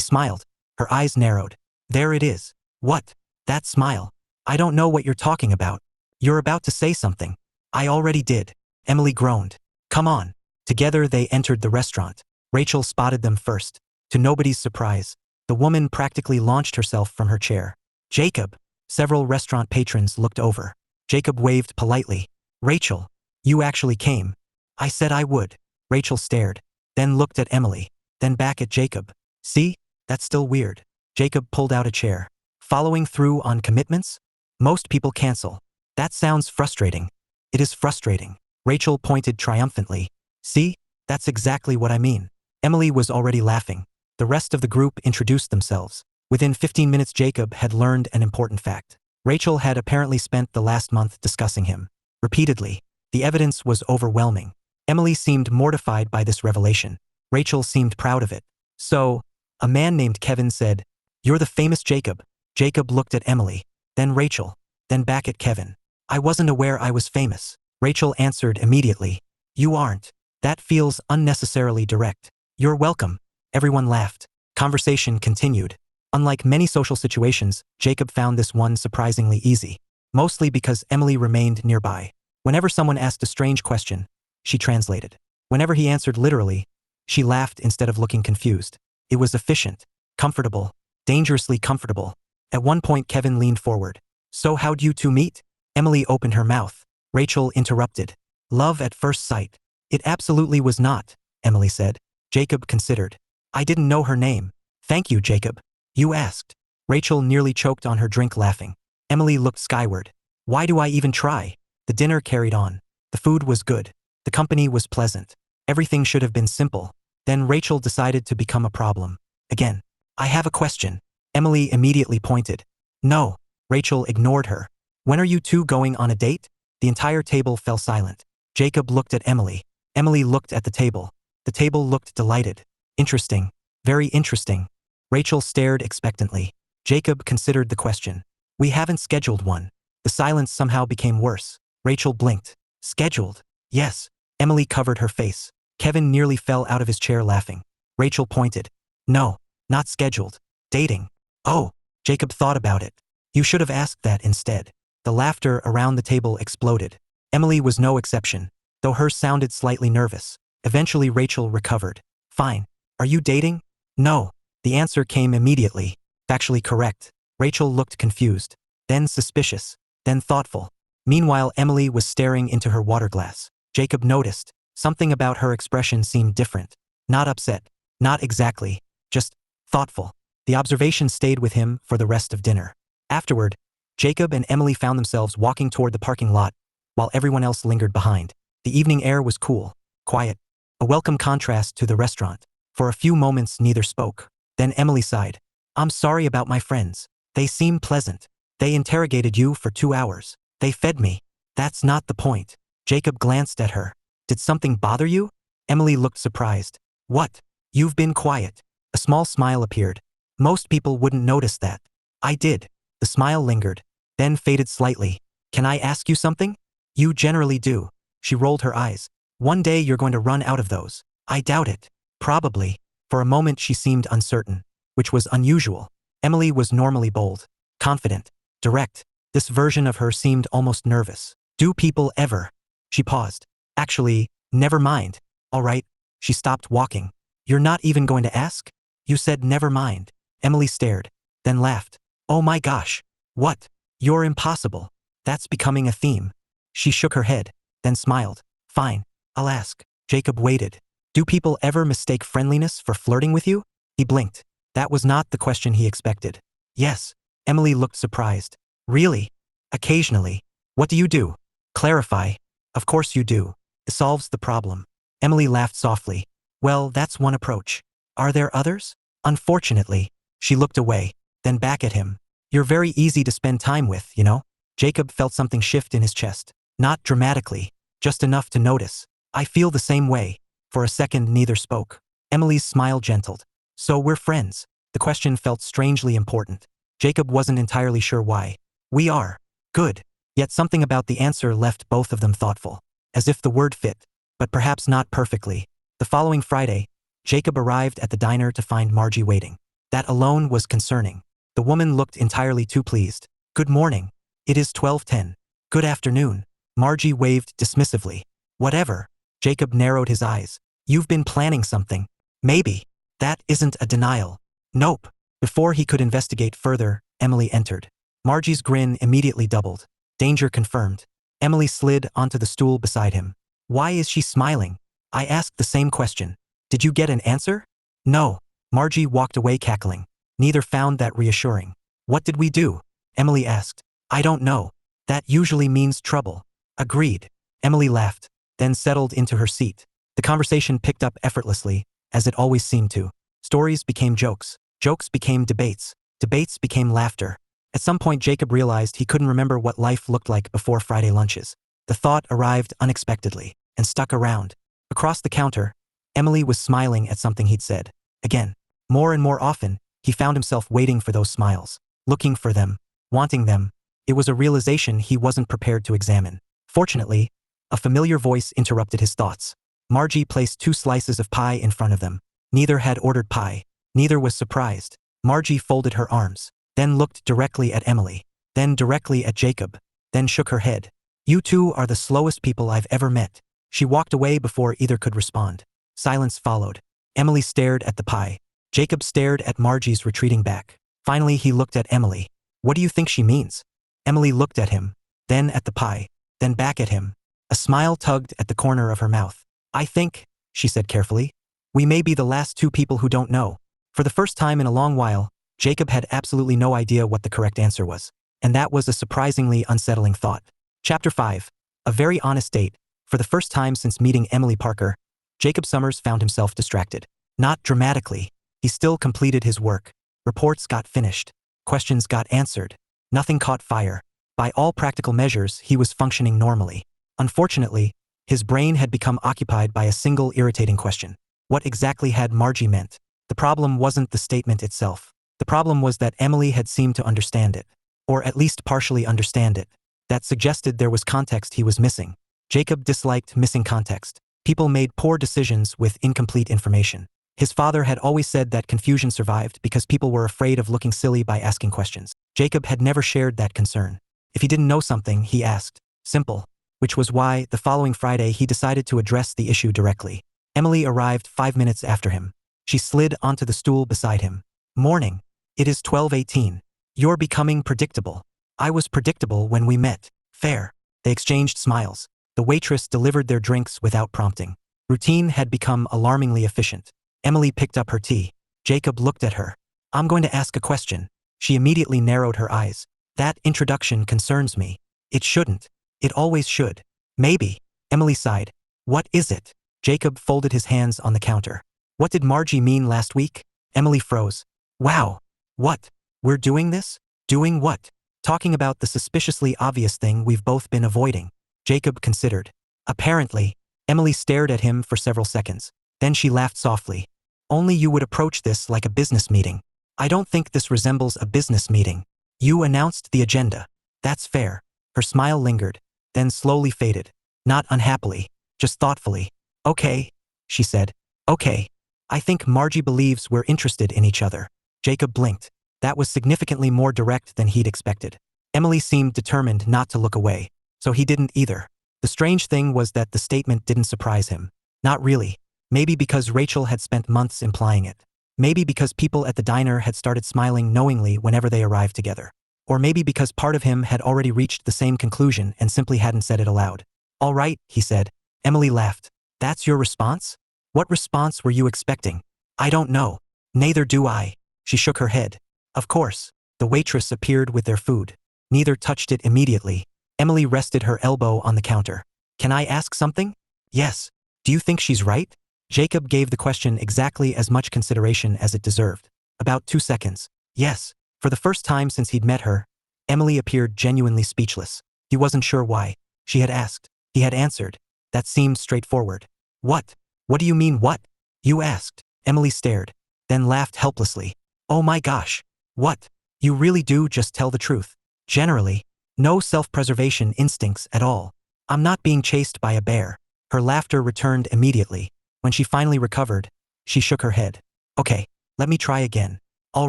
smiled. Her eyes narrowed. There it is. What? That smile. I don't know what you're talking about. You're about to say something. I already did. Emily groaned. Come on. Together they entered the restaurant. Rachel spotted them first. To nobody's surprise, the woman practically launched herself from her chair. Jacob. Several restaurant patrons looked over. Jacob waved politely. Rachel. You actually came. I said I would. Rachel stared. Then looked at Emily. Then back at Jacob. See? That's still weird. Jacob pulled out a chair. Following through on commitments? Most people cancel. That sounds frustrating. It is frustrating. Rachel pointed triumphantly. See? That's exactly what I mean. Emily was already laughing. The rest of the group introduced themselves. Within 15 minutes Jacob had learned an important fact. Rachel had apparently spent the last month discussing him. Repeatedly. The evidence was overwhelming. Emily seemed mortified by this revelation. Rachel seemed proud of it. So, a man named Kevin said, You're the famous Jacob. Jacob looked at Emily, then Rachel, then back at Kevin. I wasn't aware I was famous. Rachel answered immediately. You aren't. That feels unnecessarily direct. You're welcome. Everyone laughed. Conversation continued. Unlike many social situations, Jacob found this one surprisingly easy. Mostly because Emily remained nearby. Whenever someone asked a strange question, she translated. Whenever he answered literally, she laughed instead of looking confused. It was efficient, comfortable, dangerously comfortable. At one point Kevin leaned forward. So how'd you two meet? Emily opened her mouth. Rachel interrupted. Love at first sight. It absolutely was not, Emily said. Jacob considered. I didn't know her name. Thank you, Jacob. You asked. Rachel nearly choked on her drink laughing. Emily looked skyward. Why do I even try? The dinner carried on. The food was good. The company was pleasant. Everything should have been simple. Then Rachel decided to become a problem. Again. I have a question. Emily immediately pointed. No. Rachel ignored her. When are you two going on a date? The entire table fell silent. Jacob looked at Emily. Emily looked at the table. The table looked delighted. Interesting. Very interesting. Rachel stared expectantly. Jacob considered the question. We haven't scheduled one. The silence somehow became worse. Rachel blinked. Scheduled? Yes. Emily covered her face. Kevin nearly fell out of his chair laughing. Rachel pointed. No, not scheduled. Dating. Oh, Jacob thought about it. You should have asked that instead. The laughter around the table exploded. Emily was no exception, though hers sounded slightly nervous. Eventually Rachel recovered. Fine. Are you dating? No. The answer came immediately. Factually correct. Rachel looked confused, then suspicious, then thoughtful. Meanwhile Emily was staring into her water glass. Jacob noticed. Something about her expression seemed different. Not upset. Not exactly. Just thoughtful. The observation stayed with him for the rest of dinner. Afterward, Jacob and Emily found themselves walking toward the parking lot, while everyone else lingered behind. The evening air was cool, quiet, a welcome contrast to the restaurant. For a few moments neither spoke. Then Emily sighed. I'm sorry about my friends. They seem pleasant. They interrogated you for 2 hours. They fed me. That's not the point. Jacob glanced at her. Did something bother you? Emily looked surprised. What? You've been quiet. A small smile appeared. Most people wouldn't notice that. I did. The smile lingered, then faded slightly. Can I ask you something? You generally do. She rolled her eyes. One day you're going to run out of those. I doubt it. Probably. For a moment she seemed uncertain, which was unusual. Emily was normally bold, confident, direct. This version of her seemed almost nervous. Do people ever? She paused. Actually, never mind. All right. She stopped walking. You're not even going to ask? You said never mind. Emily stared, then laughed. Oh my gosh. What? You're impossible. That's becoming a theme. She shook her head, then smiled. Fine. I'll ask. Jacob waited. Do people ever mistake friendliness for flirting with you? He blinked. That was not the question he expected. Yes. Emily looked surprised. Really? Occasionally. What do you do? Clarify. Of course you do. It solves the problem. Emily laughed softly. Well, that's one approach. Are there others? Unfortunately. She looked away, then back at him. You're very easy to spend time with, you know? Jacob felt something shift in his chest. Not dramatically, just enough to notice. I feel the same way. For a second neither spoke. Emily's smile gentled. So we're friends. The question felt strangely important. Jacob wasn't entirely sure why. We are. Good. Yet something about the answer left both of them thoughtful. As if the word fit, but perhaps not perfectly. The following Friday, Jacob arrived at the diner to find Margie waiting. That alone was concerning. The woman looked entirely too pleased. Good morning. It is 12:10. Good afternoon. Margie waved dismissively. Whatever. Jacob narrowed his eyes. You've been planning something. Maybe. That isn't a denial. Nope. Before he could investigate further, Emily entered. Margie's grin immediately doubled. Danger confirmed. Emily slid onto the stool beside him. Why is she smiling? I asked the same question. Did you get an answer? No. Margie walked away cackling. Neither found that reassuring. What did we do? Emily asked. I don't know. That usually means trouble. Agreed. Emily laughed, then settled into her seat. The conversation picked up effortlessly, as it always seemed to. Stories became jokes. Jokes became debates. Debates became laughter. At some point Jacob realized he couldn't remember what life looked like before Friday lunches. The thought arrived unexpectedly, and stuck around. Across the counter, Emily was smiling at something he'd said. Again. More and more often, he found himself waiting for those smiles. Looking for them. Wanting them. It was a realization he wasn't prepared to examine. Fortunately, a familiar voice interrupted his thoughts. Margie placed 2 slices of pie in front of them. Neither had ordered pie. Neither was surprised. Margie folded her arms, then looked directly at Emily, then directly at Jacob, then shook her head. You two are the slowest people I've ever met. She walked away before either could respond. Silence followed. Emily stared at the pie. Jacob stared at Margie's retreating back. Finally, he looked at Emily. What do you think she means? Emily looked at him, then at the pie, then back at him. A smile tugged at the corner of her mouth. I think, she said carefully, we may be the last 2 people who don't know. For the first time in a long while, Jacob had absolutely no idea what the correct answer was. And that was a surprisingly unsettling thought. Chapter 5. A very honest date. For the first time since meeting Emily Parker, Jacob Summers found himself distracted. Not dramatically. He still completed his work. Reports got finished. Questions got answered. Nothing caught fire. By all practical measures, he was functioning normally. Unfortunately, his brain had become occupied by a single irritating question. What exactly had Margie meant? The problem wasn't the statement itself. The problem was that Emily had seemed to understand it. Or at least partially understand it. That suggested there was context he was missing. Jacob disliked missing context. People made poor decisions with incomplete information. His father had always said that confusion survived because people were afraid of looking silly by asking questions. Jacob had never shared that concern. If he didn't know something, he asked. Simple. Which was why, the following Friday, he decided to address the issue directly. Emily arrived 5 minutes after him. She slid onto the stool beside him. Morning. It is 12:18. You're becoming predictable. I was predictable when we met. Fair. They exchanged smiles. The waitress delivered their drinks without prompting. Routine had become alarmingly efficient. Emily picked up her tea. Jacob looked at her. I'm going to ask a question. She immediately narrowed her eyes. That introduction concerns me. It shouldn't. It always should. Maybe. Emily sighed. What is it? Jacob folded his hands on the counter. What did Margie mean last week? Emily froze. Wow. What? We're doing this? Doing what? Talking about the suspiciously obvious thing we've both been avoiding. Jacob considered. Apparently. Emily stared at him for several seconds. Then she laughed softly. Only you would approach this like a business meeting. I don't think this resembles a business meeting. You announced the agenda. That's fair. Her smile lingered, then slowly faded. Not unhappily, just thoughtfully. Okay, she said. Okay. I think Margie believes we're interested in each other. Jacob blinked. That was significantly more direct than he'd expected. Emily seemed determined not to look away, so he didn't either. The strange thing was that the statement didn't surprise him. Not really. Maybe because Rachel had spent months implying it. Maybe because people at the diner had started smiling knowingly whenever they arrived together. Or maybe because part of him had already reached the same conclusion and simply hadn't said it aloud. All right, he said. Emily laughed. That's your response? What response were you expecting? I don't know. Neither do I. She shook her head. Of course. The waitress appeared with their food. Neither touched it immediately. Emily rested her elbow on the counter. Can I ask something? Yes. Do you think she's right? Jacob gave the question exactly as much consideration as it deserved. About 2 seconds. Yes. For the first time since he'd met her, Emily appeared genuinely speechless. He wasn't sure why. She had asked. He had answered. That seemed straightforward. What? What do you mean what? You asked. Emily stared, then laughed helplessly. Oh my gosh. What? You really do just tell the truth. Generally. No self-preservation instincts at all. I'm not being chased by a bear. Her laughter returned immediately. When she finally recovered, she shook her head. Okay, let me try again. All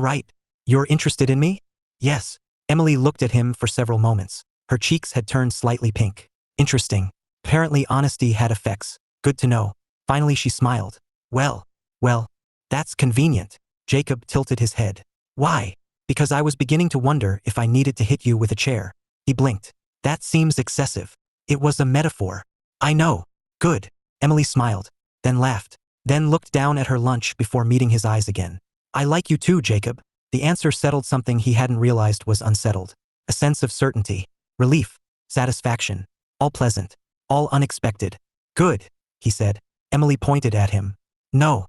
right. You're interested in me? Yes. Emily looked at him for several moments. Her cheeks had turned slightly pink. Interesting. Apparently honesty had effects. Good to know. Finally she smiled. Well, that's convenient. Jacob tilted his head. Why? Because I was beginning to wonder if I needed to hit you with a chair. He blinked. That seems excessive. It was a metaphor. I know. Good. Emily smiled, then laughed, then looked down at her lunch before meeting his eyes again. I like you too, Jacob. The answer settled something he hadn't realized was unsettled. A sense of certainty, relief, satisfaction. All pleasant. All unexpected. Good, he said. Emily pointed at him. No.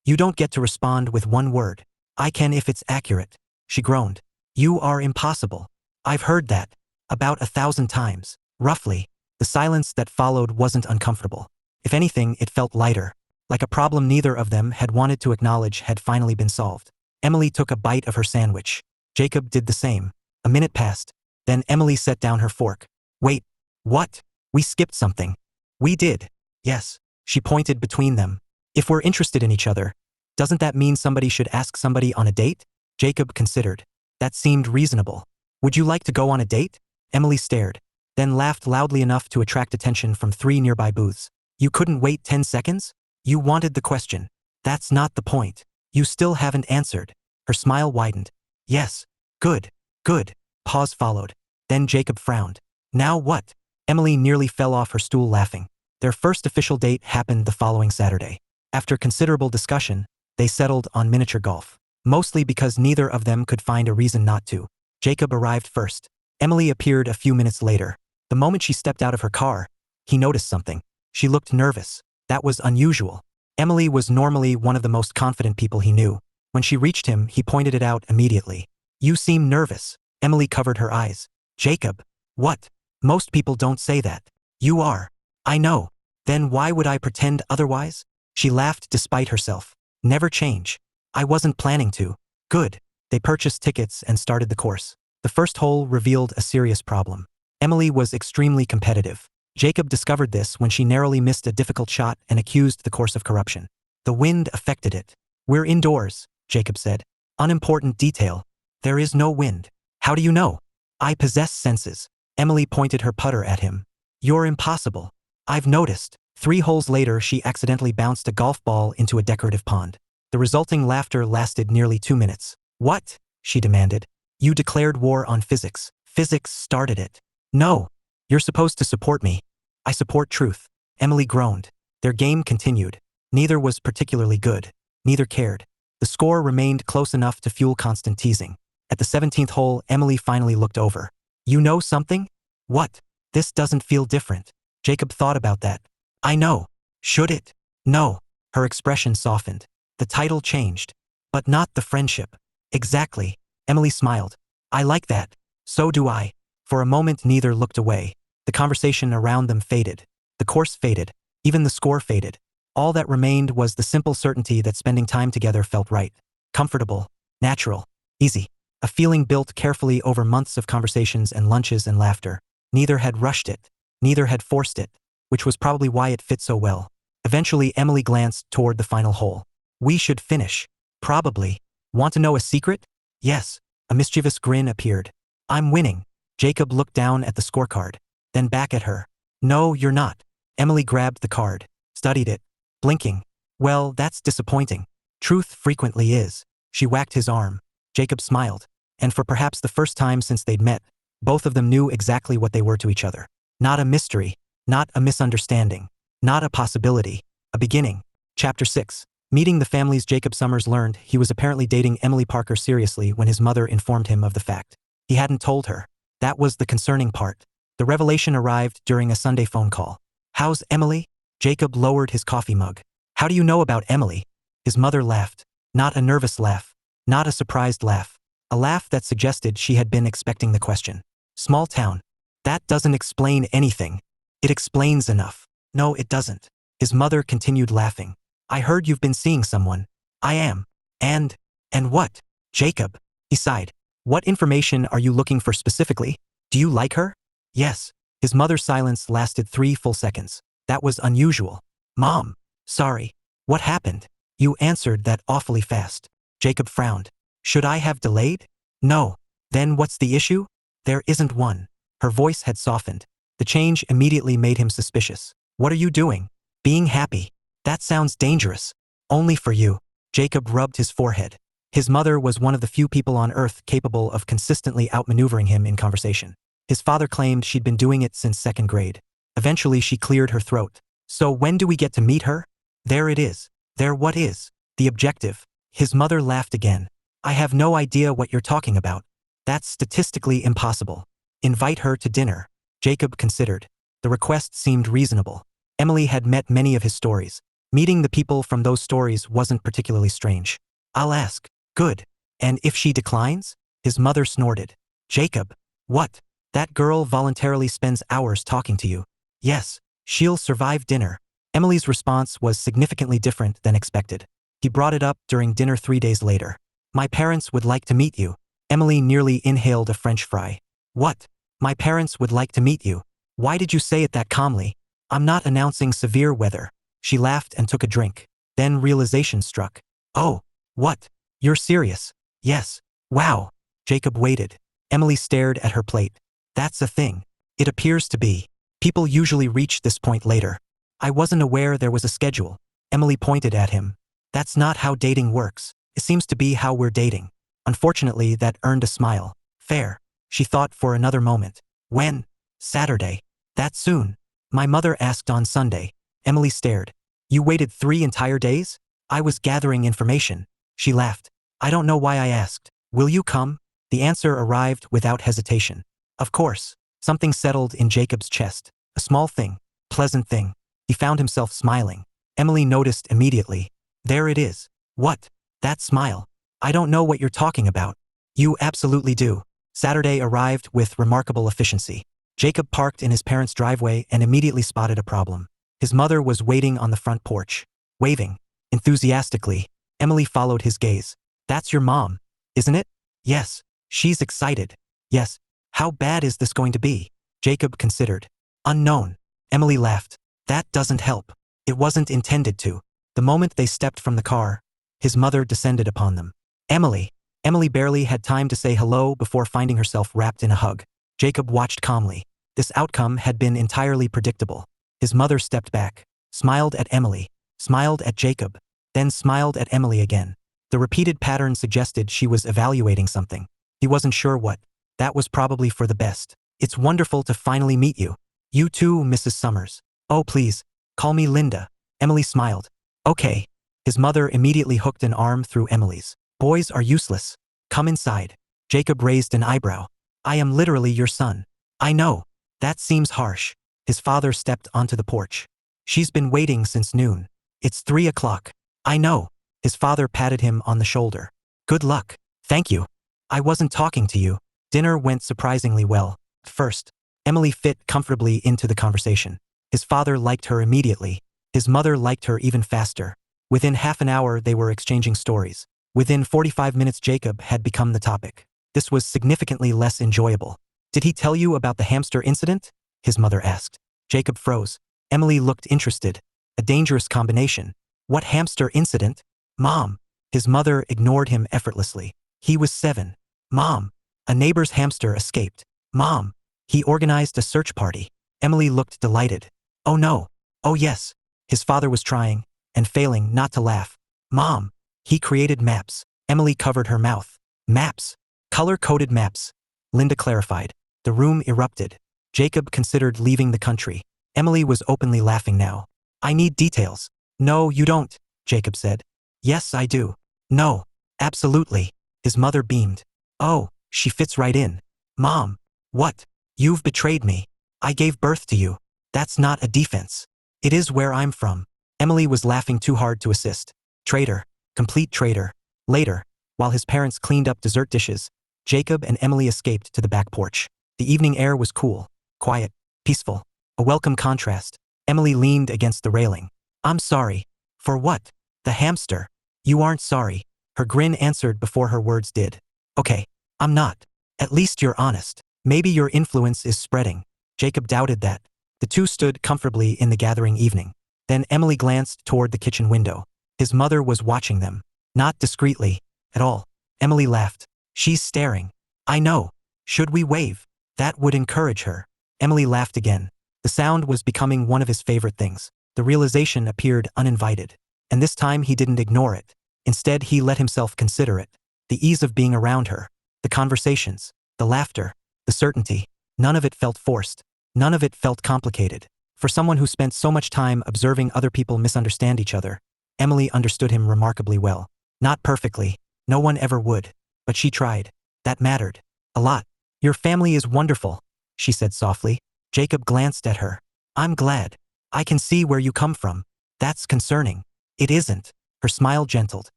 You don't get to respond with one word. I can if it's accurate. She groaned. You are impossible. I've heard that. About 1,000 times. Roughly. The silence that followed wasn't uncomfortable. If anything, it felt lighter. Like a problem neither of them had wanted to acknowledge had finally been solved. Emily took a bite of her sandwich. Jacob did the same. A minute passed. Then Emily set down her fork. Wait. What? We skipped something. We did. Yes. She pointed between them. If we're interested in each other, doesn't that mean somebody should ask somebody on a date? Jacob considered. That seemed reasonable. Would you like to go on a date? Emily stared, then laughed loudly enough to attract attention from 3 nearby booths. You couldn't wait 10 seconds? You wanted the question. That's not the point. You still haven't answered. Her smile widened. Yes. Good. Good. Pause followed. Then Jacob frowned. Now what? Emily nearly fell off her stool laughing. Their first official date happened the following Saturday. After considerable discussion, they settled on miniature golf. Mostly because neither of them could find a reason not to. Jacob arrived first. Emily appeared a few minutes later. The moment she stepped out of her car, he noticed something. She looked nervous. That was unusual. Emily was normally one of the most confident people he knew. When she reached him, he pointed it out immediately. You seem nervous. Emily covered her eyes. Jacob. What? Most people don't say that. You are. I know. Then why would I pretend otherwise? She laughed despite herself. Never change. I wasn't planning to. Good. They purchased tickets and started the course. The first hole revealed a serious problem. Emily was extremely competitive. Jacob discovered this when she narrowly missed a difficult shot and accused the course of corruption. The wind affected it. We're indoors, Jacob said. Unimportant detail. There is no wind. How do you know? I possess senses. Emily pointed her putter at him. You're impossible. I've noticed. 3 holes later, she accidentally bounced a golf ball into a decorative pond. The resulting laughter lasted nearly 2 minutes. What? She demanded. You declared war on physics. Physics started it. No. You're supposed to support me. I support truth. Emily groaned. Their game continued. Neither was particularly good. Neither cared. The score remained close enough to fuel constant teasing. At the 17th hole, Emily finally looked over. You know something? What? This doesn't feel different. Jacob thought about that. I know. Should it? No. Her expression softened. The title changed. But not the friendship. Exactly. Emily smiled. I like that. So do I. For a moment, neither looked away. The conversation around them faded. The course faded. Even the score faded. All that remained was the simple certainty that spending time together felt right. Comfortable. Natural. Easy. A feeling built carefully over months of conversations and lunches and laughter. Neither had rushed it. Neither had forced it. Which was probably why it fit so well. Eventually, Emily glanced toward the final hole. We should finish. Probably. Want to know a secret? Yes. A mischievous grin appeared. I'm winning. Jacob looked down at the scorecard. Then back at her. No, you're not. Emily grabbed the card. Studied it. Blinking. Well, that's disappointing. Truth frequently is. She whacked his arm. Jacob smiled. And for perhaps the first time since they'd met, both of them knew exactly what they were to each other. Not a mystery. Not a misunderstanding. Not a possibility. A beginning. Chapter 6. Meeting the families. Jacob Summers learned he was apparently dating Emily Parker seriously when his mother informed him of the fact. He hadn't told her. That was the concerning part. The revelation arrived during a Sunday phone call. How's Emily? Jacob lowered his coffee mug. How do you know about Emily? His mother laughed. Not a nervous laugh. Not a surprised laugh. A laugh that suggested she had been expecting the question. Small town. That doesn't explain anything. It explains enough. No, it doesn't. His mother continued laughing. I heard you've been seeing someone. I am. And what? Jacob. He sighed. What information are you looking for specifically? Do you like her? Yes. His mother's silence lasted 3 full seconds. That was unusual. Mom. Sorry. What happened? You answered that awfully fast. Jacob frowned. Should I have delayed? No. Then what's the issue? There isn't one. Her voice had softened. The change immediately made him suspicious. What are you doing? Being happy. That sounds dangerous. Only for you. Jacob rubbed his forehead. His mother was one of the few people on Earth capable of consistently outmaneuvering him in conversation. His father claimed she'd been doing it since 2nd grade. Eventually, she cleared her throat. So when do we get to meet her? There it is. There what is? The objective. His mother laughed again. I have no idea what you're talking about. That's statistically impossible. Invite her to dinner. Jacob considered. The request seemed reasonable. Emily had met many of his stories. Meeting the people from those stories wasn't particularly strange. I'll ask. Good. And if she declines? His mother snorted. Jacob. What? That girl voluntarily spends hours talking to you. Yes. She'll survive dinner. Emily's response was significantly different than expected. He brought it up during dinner 3 days later. My parents would like to meet you. Emily nearly inhaled a French fry. What? My parents would like to meet you. Why did you say it that calmly? I'm not announcing severe weather. She laughed and took a drink. Then realization struck. Oh, what? You're serious? Yes. Wow. Jacob waited. Emily stared at her plate. That's a thing. It appears to be. People usually reach this point later. I wasn't aware there was a schedule. Emily pointed at him. That's not how dating works. It seems to be how we're dating. Unfortunately, that earned a smile. Fair. She thought for another moment. When? Saturday. That soon? My mother asked on Sunday. Emily stared. You waited 3 entire days? I was gathering information. She laughed. I don't know why I asked. Will you come? The answer arrived without hesitation. Of course. Something settled in Jacob's chest. A small thing. Pleasant thing. He found himself smiling. Emily noticed immediately. There it is. What? That smile. I don't know what you're talking about. You absolutely do. Saturday arrived with remarkable efficiency. Jacob parked in his parents' driveway and immediately spotted a problem. His mother was waiting on the front porch. Waving. Enthusiastically. Emily followed his gaze. That's your mom, isn't it? Yes. She's excited. Yes. How bad is this going to be? Jacob considered. Unknown. Emily laughed. That doesn't help. It wasn't intended to. The moment they stepped from the car, his mother descended upon them. Emily. Emily barely had time to say hello before finding herself wrapped in a hug. Jacob watched calmly. This outcome had been entirely predictable. His mother stepped back, smiled at Emily, smiled at Jacob, then smiled at Emily again. The repeated pattern suggested she was evaluating something. He wasn't sure what. That was probably for the best. It's wonderful to finally meet you. You too, Mrs. Summers. Oh, please, call me Linda. Emily smiled. Okay. His mother immediately hooked an arm through Emily's. Boys are useless. Come inside. Jacob raised an eyebrow. I am literally your son. I know. That seems harsh. His father stepped onto the porch. She's been waiting since noon. It's 3 o'clock. I know. His father patted him on the shoulder. Good luck. Thank you. I wasn't talking to you. Dinner went surprisingly well. First, Emily fit comfortably into the conversation. His father liked her immediately. His mother liked her even faster. Within half an hour, they were exchanging stories. Within 45 minutes, Jacob had become the topic. This was significantly less enjoyable. Did he tell you about the hamster incident? His mother asked. Jacob froze. Emily looked interested. A dangerous combination. What hamster incident? Mom. His mother ignored him effortlessly. He was 7. Mom. A neighbor's hamster escaped. Mom. He organized a search party. Emily looked delighted. Oh no. Oh yes. His father was trying, and failing not to laugh. Mom. He created maps. Emily covered her mouth. Maps. Color-coded maps. Linda clarified. The room erupted. Jacob considered leaving the country. Emily was openly laughing now. I need details. No, you don't, Jacob said. Yes, I do. No. Absolutely. His mother beamed. Oh, she fits right in. Mom. What? You've betrayed me. I gave birth to you. That's not a defense. It is where I'm from. Emily was laughing too hard to assist. Traitor. Complete traitor. Later, while his parents cleaned up dessert dishes, Jacob and Emily escaped to the back porch. The evening air was cool, quiet, peaceful. A welcome contrast. Emily leaned against the railing. I'm sorry. For what? The hamster. You aren't sorry. Her grin answered before her words did. Okay, I'm not. At least you're honest. Maybe your influence is spreading. Jacob doubted that. The two stood comfortably in the gathering evening. Then Emily glanced toward the kitchen window. His mother was watching them. Not discreetly. At all. Emily laughed. She's staring. I know. Should we wave? That would encourage her. Emily laughed again. The sound was becoming one of his favorite things. The realization appeared uninvited. And this time he didn't ignore it. Instead, he let himself consider it. The ease of being around her. The conversations. The laughter. The certainty. None of it felt forced. None of it felt complicated. For someone who spent so much time observing other people misunderstand each other, Emily understood him remarkably well. Not perfectly. No one ever would. But she tried. That mattered. A lot. Your family is wonderful, she said softly. Jacob glanced at her. I'm glad. I can see where you come from. That's concerning. It isn't. Her smile gentled.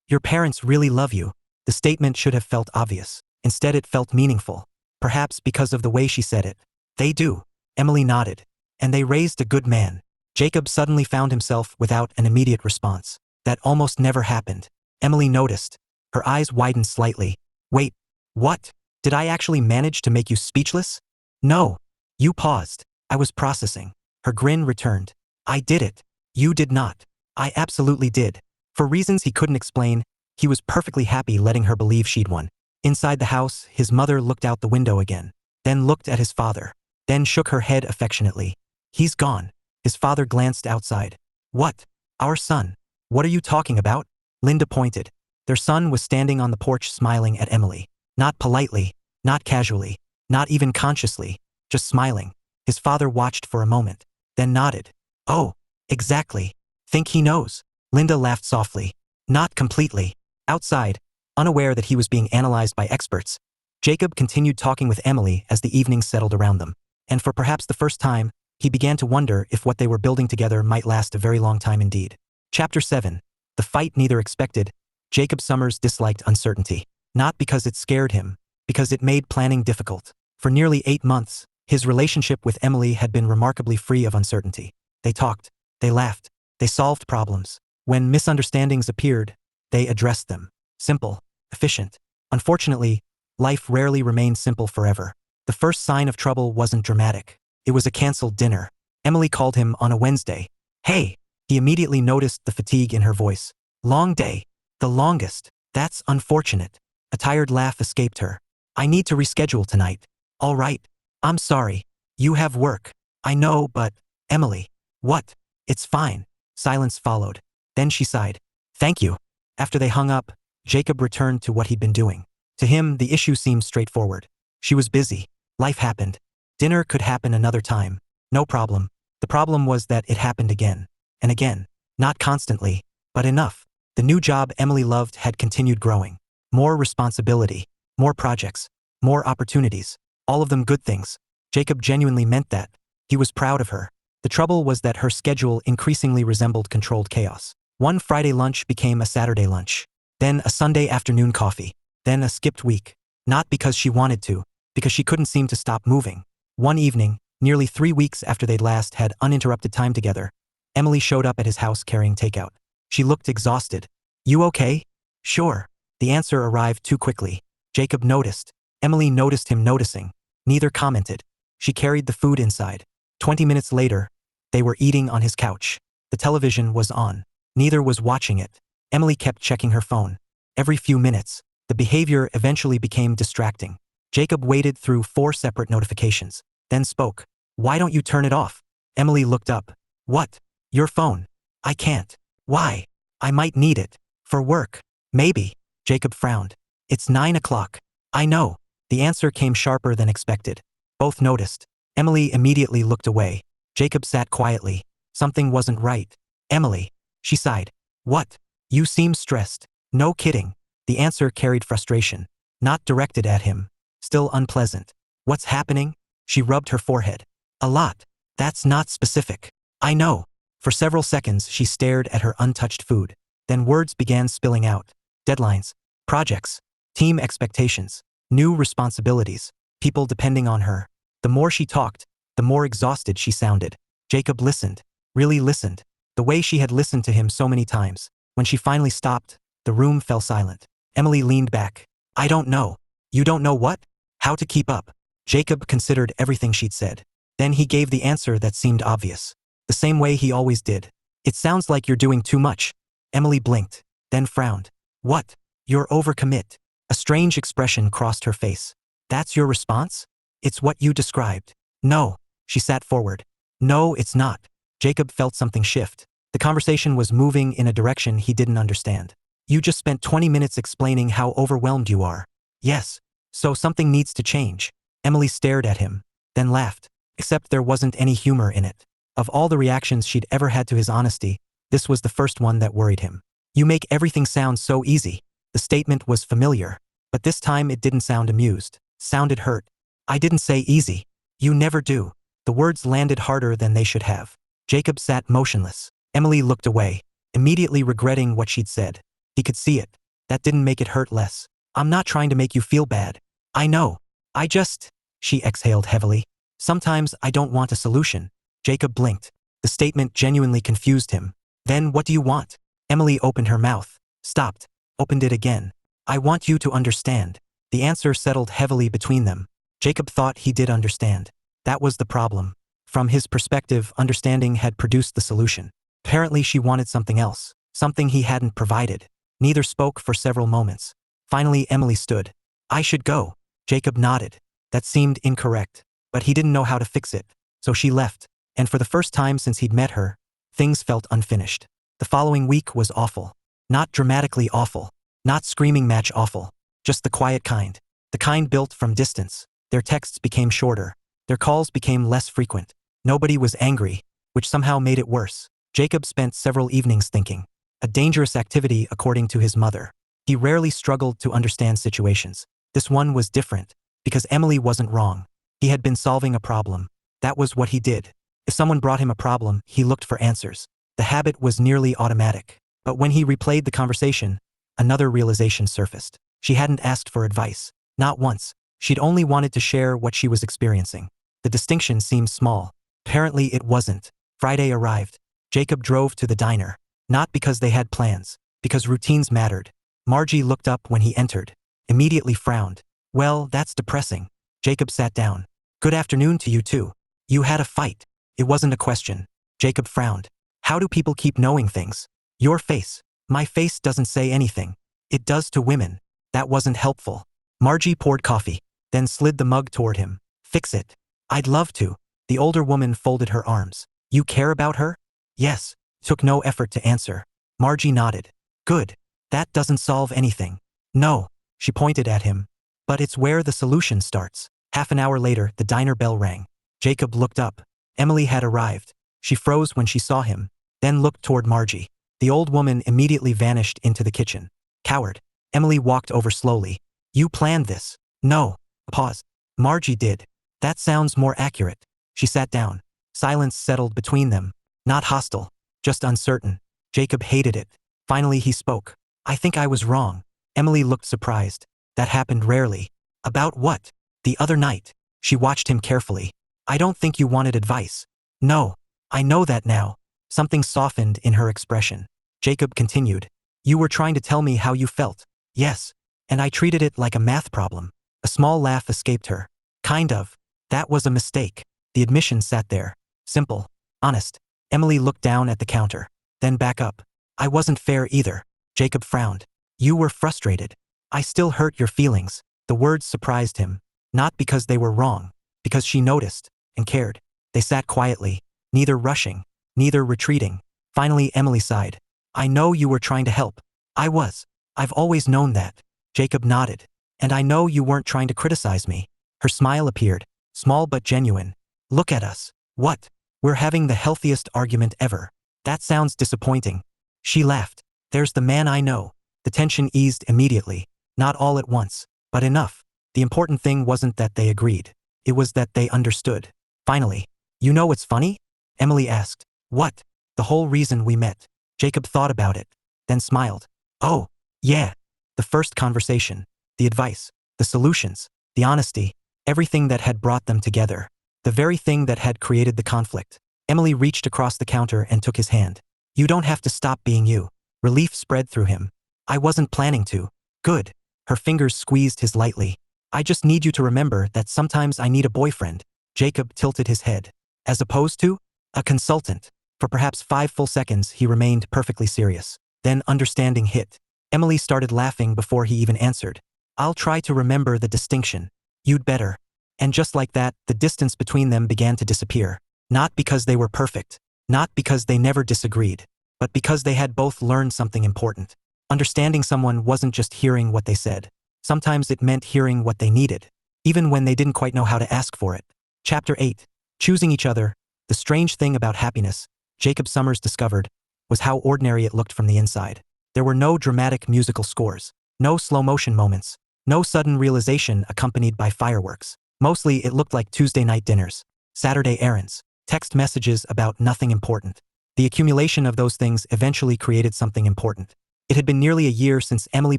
Your parents really love you. The statement should have felt obvious. Instead it felt meaningful. Perhaps because of the way she said it. They do. Emily nodded. And they raised a good man. Jacob suddenly found himself without an immediate response. That almost never happened. Emily noticed. Her eyes widened slightly. Wait. What? Did I actually manage to make you speechless? No. You paused. I was processing. Her grin returned. I did it. You did not. I absolutely did. For reasons he couldn't explain, he was perfectly happy letting her believe she'd won. Inside the house, his mother looked out the window again, then looked at his father, then shook her head affectionately. He's gone. His father glanced outside. What? Our son. What are you talking about? Linda pointed. Their son was standing on the porch smiling at Emily. Not politely, not casually, not even consciously, just smiling. His father watched for a moment, then nodded. Oh, exactly. Think he knows? Linda laughed softly. Not completely. Outside, unaware that he was being analyzed by experts, Jacob continued talking with Emily as the evening settled around them. And for perhaps the first time, he began to wonder if what they were building together might last a very long time indeed. Chapter 7. The fight neither expected. Jacob Summers disliked uncertainty. Not because it scared him, because it made planning difficult. For nearly 8 months, his relationship with Emily had been remarkably free of uncertainty. They talked, they laughed, they solved problems. When misunderstandings appeared, they addressed them. Simple, efficient. Unfortunately, life rarely remained simple forever. The first sign of trouble wasn't dramatic. It was a canceled dinner. Emily called him on a Wednesday. Hey! He immediately noticed the fatigue in her voice. Long day. The longest. That's unfortunate. A tired laugh escaped her. I need to reschedule tonight. All right. I'm sorry. You have work. I know, but... Emily. What? It's fine. Silence followed. Then she sighed. Thank you. After they hung up, Jacob returned to what he'd been doing. To him, the issue seemed straightforward. She was busy. Life happened. Dinner could happen another time. No problem. The problem was that it happened again. And again. Not constantly, but enough. The new job Emily loved had continued growing. More responsibility. More projects. More opportunities. All of them good things. Jacob genuinely meant that. He was proud of her. The trouble was that her schedule increasingly resembled controlled chaos. One Friday lunch became a Saturday lunch. Then a Sunday afternoon coffee. Then a skipped week. Not because she wanted to, because she couldn't seem to stop moving. One evening, nearly 3 weeks after they'd last had uninterrupted time together, Emily showed up at his house carrying takeout. She looked exhausted. You okay? Sure. The answer arrived too quickly. Jacob noticed. Emily noticed him noticing. Neither commented. She carried the food inside. 20 minutes later, they were eating on his couch. The television was on. Neither was watching it. Emily kept checking her phone. Every few minutes, the behavior eventually became distracting. Jacob waded through 4 separate notifications, then spoke. Why don't you turn it off? Emily looked up. What? Your phone. I can't. Why? I might need it. For work. Maybe. Jacob frowned. It's 9 o'clock. I know. The answer came sharper than expected. Both noticed. Emily immediately looked away. Jacob sat quietly. Something wasn't right. Emily. She sighed. What? You seem stressed. No kidding. The answer carried frustration. Not directed at him. Still unpleasant. What's happening? She rubbed her forehead. A lot. That's not specific. I know. For several seconds she stared at her untouched food. Then words began spilling out. Deadlines. Projects. Team expectations. New responsibilities. People depending on her. The more she talked, the more exhausted she sounded. Jacob listened. Really listened. The way she had listened to him so many times. When she finally stopped, the room fell silent. Emily leaned back. I don't know. You don't know what? How to keep up. Jacob considered everything she'd said. Then he gave the answer that seemed obvious. The same way he always did. It sounds like you're doing too much. Emily blinked, then frowned. What? You're overcommit. A strange expression crossed her face. That's your response? It's what you described. No. She sat forward. No, it's not. Jacob felt something shift. The conversation was moving in a direction he didn't understand. You just spent 20 minutes explaining how overwhelmed you are. Yes. So something needs to change. Emily stared at him, then laughed. Except there wasn't any humor in it. Of all the reactions she'd ever had to his honesty, this was the first one that worried him. You make everything sound so easy. The statement was familiar, but this time it didn't sound amused. Sounded hurt. I didn't say easy. You never do. The words landed harder than they should have. Jacob sat motionless. Emily looked away, immediately regretting what she'd said. He could see it. That didn't make it hurt less. I'm not trying to make you feel bad. I know. I just... She exhaled heavily. Sometimes I don't want a solution. Jacob blinked. The statement genuinely confused him. Then what do you want? Emily opened her mouth, stopped, opened it again. I want you to understand. The answer settled heavily between them. Jacob thought he did understand. That was the problem. From his perspective, understanding had produced the solution. Apparently she wanted something else, something he hadn't provided. Neither spoke for several moments. Finally Emily stood. I should go. Jacob nodded. That seemed incorrect, but he didn't know how to fix it. So she left, and for the first time since he'd met her, things felt unfinished. The following week was awful. Not dramatically awful. Not screaming match awful. Just the quiet kind. The kind built from distance. Their texts became shorter. Their calls became less frequent. Nobody was angry, which somehow made it worse. Jacob spent several evenings thinking. A dangerous activity according to his mother. He rarely struggled to understand situations. This one was different, because Emily wasn't wrong. He had been solving a problem. That was what he did. If someone brought him a problem, he looked for answers. The habit was nearly automatic. But when he replayed the conversation, another realization surfaced. She hadn't asked for advice. Not once. She'd only wanted to share what she was experiencing. The distinction seemed small. Apparently it wasn't. Friday arrived. Jacob drove to the diner. Not because they had plans, because routines mattered. Margie looked up when he entered. Immediately frowned. Well, that's depressing. Jacob sat down. Good afternoon to you too. You had a fight. It wasn't a question. Jacob frowned. How do people keep knowing things? Your face. My face doesn't say anything. It does to women. That wasn't helpful. Margie poured coffee, then slid the mug toward him. Fix it. I'd love to. The older woman folded her arms. You care about her? Yes. Took no effort to answer. Margie nodded. Good. That doesn't solve anything. No. She pointed at him. But it's where the solution starts. Half an hour later, the diner bell rang. Jacob looked up. Emily had arrived. She froze when she saw him, then looked toward Margie. The old woman immediately vanished into the kitchen. Coward. Emily walked over slowly. You planned this. No. Pause. Margie did. That sounds more accurate. She sat down. Silence settled between them. Not hostile. Just uncertain. Jacob hated it. Finally he spoke. I think I was wrong. Emily looked surprised. That happened rarely. About what? The other night. She watched him carefully. I don't think you wanted advice. No. I know that now. Something softened in her expression. Jacob continued. You were trying to tell me how you felt. Yes. And I treated it like a math problem. A small laugh escaped her. Kind of. That was a mistake. The admission sat there. Simple. Honest. Emily looked down at the counter. Then back up. I wasn't fair either. Jacob frowned. You were frustrated. I still hurt your feelings. The words surprised him. Not because they were wrong. Because she noticed and cared. They sat quietly. Neither rushing. Neither retreating. Finally Emily sighed. I know you were trying to help. I was. I've always known that. Jacob nodded. And I know you weren't trying to criticize me. Her smile appeared. Small but genuine. Look at us. What? We're having the healthiest argument ever. That sounds disappointing. She laughed. There's the man I know. The tension eased immediately. Not all at once, but enough. The important thing wasn't that they agreed. It was that they understood. Finally. You know what's funny? Emily asked. What? The whole reason we met. Jacob thought about it. Then smiled. Oh, yeah. The first conversation. The advice. The solutions. The honesty. Everything that had brought them together. The very thing that had created the conflict. Emily reached across the counter and took his hand. You don't have to stop being you. Relief spread through him. I wasn't planning to. Good. Her fingers squeezed his lightly. I just need you to remember that sometimes I need a boyfriend. Jacob tilted his head. As opposed to? A consultant. For perhaps 5 full seconds he remained perfectly serious. Then understanding hit. Emily started laughing before he even answered. I'll try to remember the distinction. You'd better. And just like that, the distance between them began to disappear. Not because they were perfect. Not because they never disagreed. But because they had both learned something important. Understanding someone wasn't just hearing what they said. Sometimes it meant hearing what they needed. Even when they didn't quite know how to ask for it. Chapter 8. Choosing each other. The strange thing about happiness, Jacob Summers discovered, was how ordinary it looked from the inside. There were no dramatic musical scores. No slow-motion moments. No sudden realization accompanied by fireworks. Mostly it looked like Tuesday night dinners. Saturday errands. Text messages about nothing important. The accumulation of those things eventually created something important. It had been nearly a year since Emily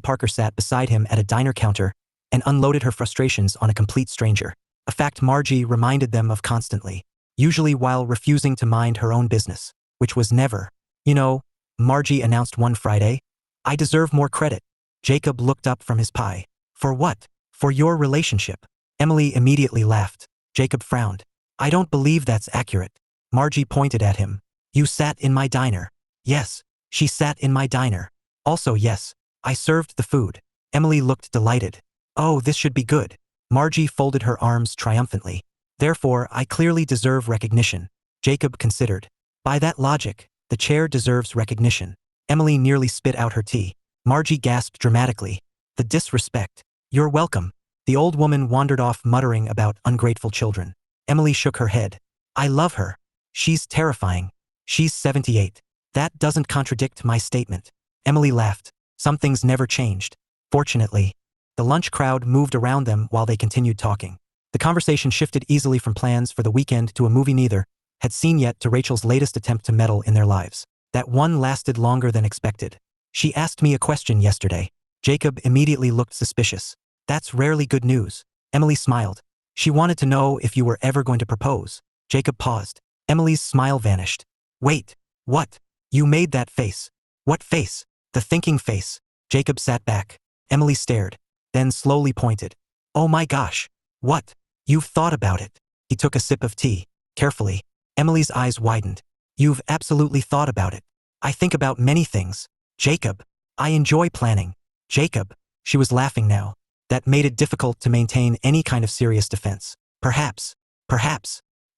Parker sat beside him at a diner counter and unloaded her frustrations on a complete stranger. A fact Margie reminded them of constantly. Usually while refusing to mind her own business. Which was never. You know, Margie announced one Friday. I deserve more credit. Jacob looked up from his pie. For what? For your relationship. Emily immediately laughed. Jacob frowned. I don't believe that's accurate. Margie pointed at him. You sat in my diner. Yes, she sat in my diner. Also yes, I served the food. Emily looked delighted. Oh, this should be good. Margie folded her arms triumphantly. Therefore, I clearly deserve recognition. Jacob considered. By that logic, the chair deserves recognition. Emily nearly spit out her tea. Margie gasped dramatically. The disrespect. You're welcome. The old woman wandered off muttering about ungrateful children. Emily shook her head. I love her. She's terrifying. She's 78. That doesn't contradict my statement. Emily laughed. Some things never changed. Fortunately. The lunch crowd moved around them while they continued talking. The conversation shifted easily from plans for the weekend to a movie neither had seen yet to Rachel's latest attempt to meddle in their lives. That one lasted longer than expected. She asked me a question yesterday. Jacob immediately looked suspicious. That's rarely good news. Emily smiled. She wanted to know if you were ever going to propose. Jacob paused. Emily's smile vanished. Wait, what? You made that face. What face? The thinking face. Jacob sat back. Emily stared, then slowly pointed. Oh my gosh. What? You've thought about it. He took a sip of tea. Carefully. Emily's eyes widened. You've absolutely thought about it. I think about many things. Jacob. I enjoy planning. Jacob. She was laughing now. That made it difficult to maintain any kind of serious defense. Perhaps.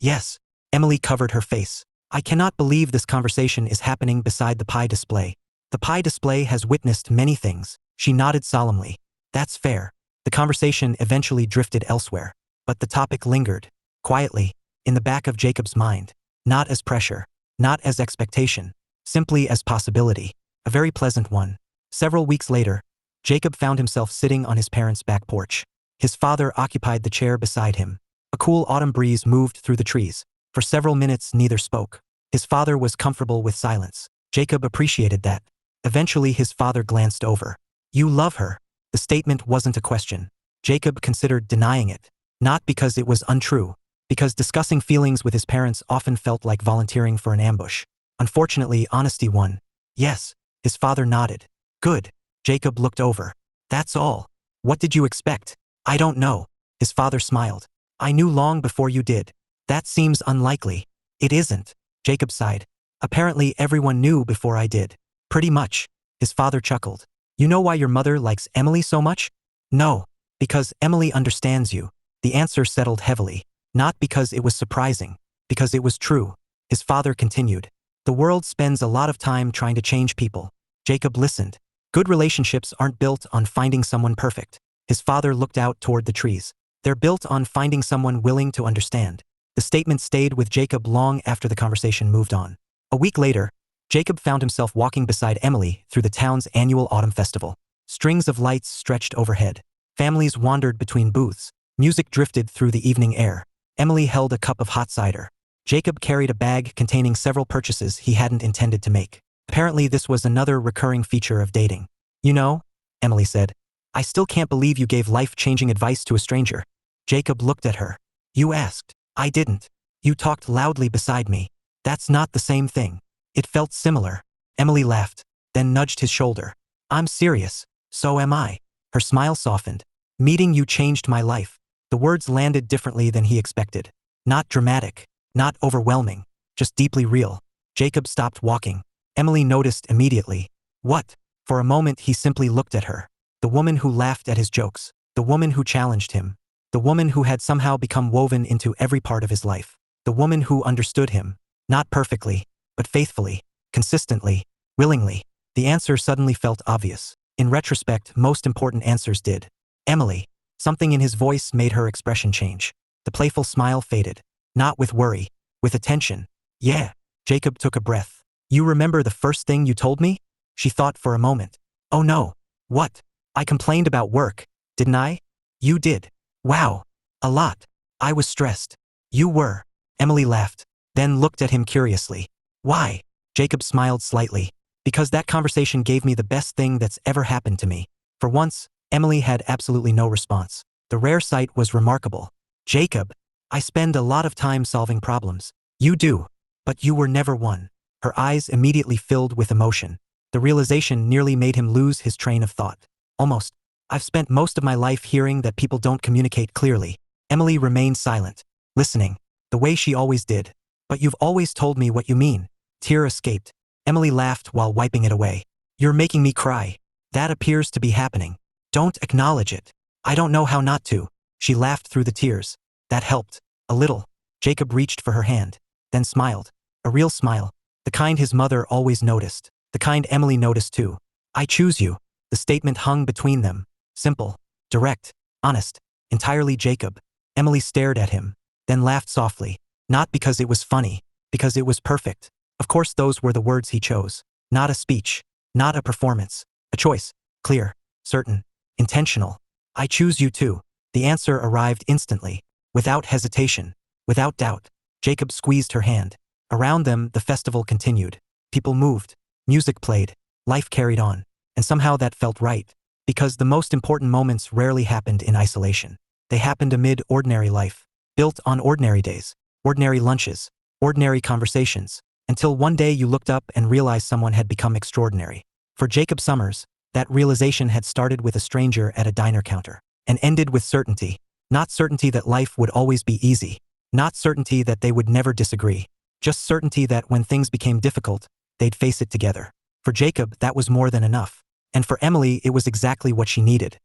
Yes. Emily covered her face. I cannot believe this conversation is happening beside the pie display. The pie display has witnessed many things. She nodded solemnly. That's fair. The conversation eventually drifted elsewhere. But the topic lingered. Quietly. In the back of Jacob's mind. Not as pressure. Not as expectation. Simply as possibility. A very pleasant one. Several weeks later, Jacob found himself sitting on his parents' back porch. His father occupied the chair beside him. A cool autumn breeze moved through the trees. For several minutes neither spoke. His father was comfortable with silence. Jacob appreciated that. Eventually his father glanced over. You love her. The statement wasn't a question. Jacob considered denying it. Not because it was untrue. Because discussing feelings with his parents often felt like volunteering for an ambush. Unfortunately, honesty won. Yes. His father nodded. Good. Jacob looked over. That's all. What did you expect? I don't know. His father smiled. I knew long before you did. That seems unlikely. It isn't. Jacob sighed. Apparently everyone knew before I did. Pretty much. His father chuckled. You know why your mother likes Emily so much? No. Because Emily understands you. The answer settled heavily. Not because it was surprising. Because it was true. His father continued. The world spends a lot of time trying to change people. Jacob listened. Good relationships aren't built on finding someone perfect. His father looked out toward the trees. They're built on finding someone willing to understand. The statement stayed with Jacob long after the conversation moved on. A week later, Jacob found himself walking beside Emily through the town's annual autumn festival. Strings of lights stretched overhead. Families wandered between booths. Music drifted through the evening air. Emily held a cup of hot cider. Jacob carried a bag containing several purchases he hadn't intended to make. Apparently this was another recurring feature of dating. You know, Emily said, I still can't believe you gave life-changing advice to a stranger. Jacob looked at her. You asked. I didn't. You talked loudly beside me. That's not the same thing. It felt similar. Emily laughed, then nudged his shoulder. I'm serious. So am I. Her smile softened. Meeting you changed my life. The words landed differently than he expected. Not dramatic. Not overwhelming. Just deeply real. Jacob stopped walking. Emily noticed immediately. What? For a moment he simply looked at her. The woman who laughed at his jokes. The woman who challenged him. The woman who had somehow become woven into every part of his life. The woman who understood him. Not perfectly, but faithfully, consistently, willingly. The answer suddenly felt obvious. In retrospect, most important answers did. Emily. Something in his voice made her expression change. The playful smile faded. Not with worry. With attention. Yeah. Jacob took a breath. You remember the first thing you told me? She thought for a moment. Oh no. What? I complained about work, didn't I? You did. Wow. A lot. I was stressed. You were. Emily laughed, then looked at him curiously. Why? Jacob smiled slightly. Because that conversation gave me the best thing that's ever happened to me. For once, Emily had absolutely no response. The rare sight was remarkable. Jacob. I spend a lot of time solving problems. You do. But you were never one. Her eyes immediately filled with emotion. The realization nearly made him lose his train of thought. Almost. I've spent most of my life hearing that people don't communicate clearly. Emily remained silent, listening, the way she always did. But you've always told me what you mean. Tear escaped. Emily laughed while wiping it away. You're making me cry. That appears to be happening. Don't acknowledge it. I don't know how not to. She laughed through the tears. That helped. A little. Jacob reached for her hand, then smiled. A real smile. The kind his mother always noticed. The kind Emily noticed too. I choose you. The statement hung between them. Simple. Direct. Honest. Entirely Jacob. Emily stared at him, then laughed softly. Not because it was funny, because it was perfect. Of course those were the words he chose. Not a speech. Not a performance. A choice. Clear. Certain. Intentional. I choose you too. The answer arrived instantly. Without hesitation. Without doubt. Jacob squeezed her hand. Around them, the festival continued. People moved. Music played. Life carried on. And somehow that felt right. Because the most important moments rarely happened in isolation. They happened amid ordinary life. Built on ordinary days. Ordinary lunches. Ordinary conversations. Until one day you looked up and realized someone had become extraordinary. For Jacob Summers, that realization had started with a stranger at a diner counter. And ended with certainty. Not certainty that life would always be easy. Not certainty that they would never disagree. Just certainty that when things became difficult, they'd face it together. For Jacob, that was more than enough. And for Emily, it was exactly what she needed.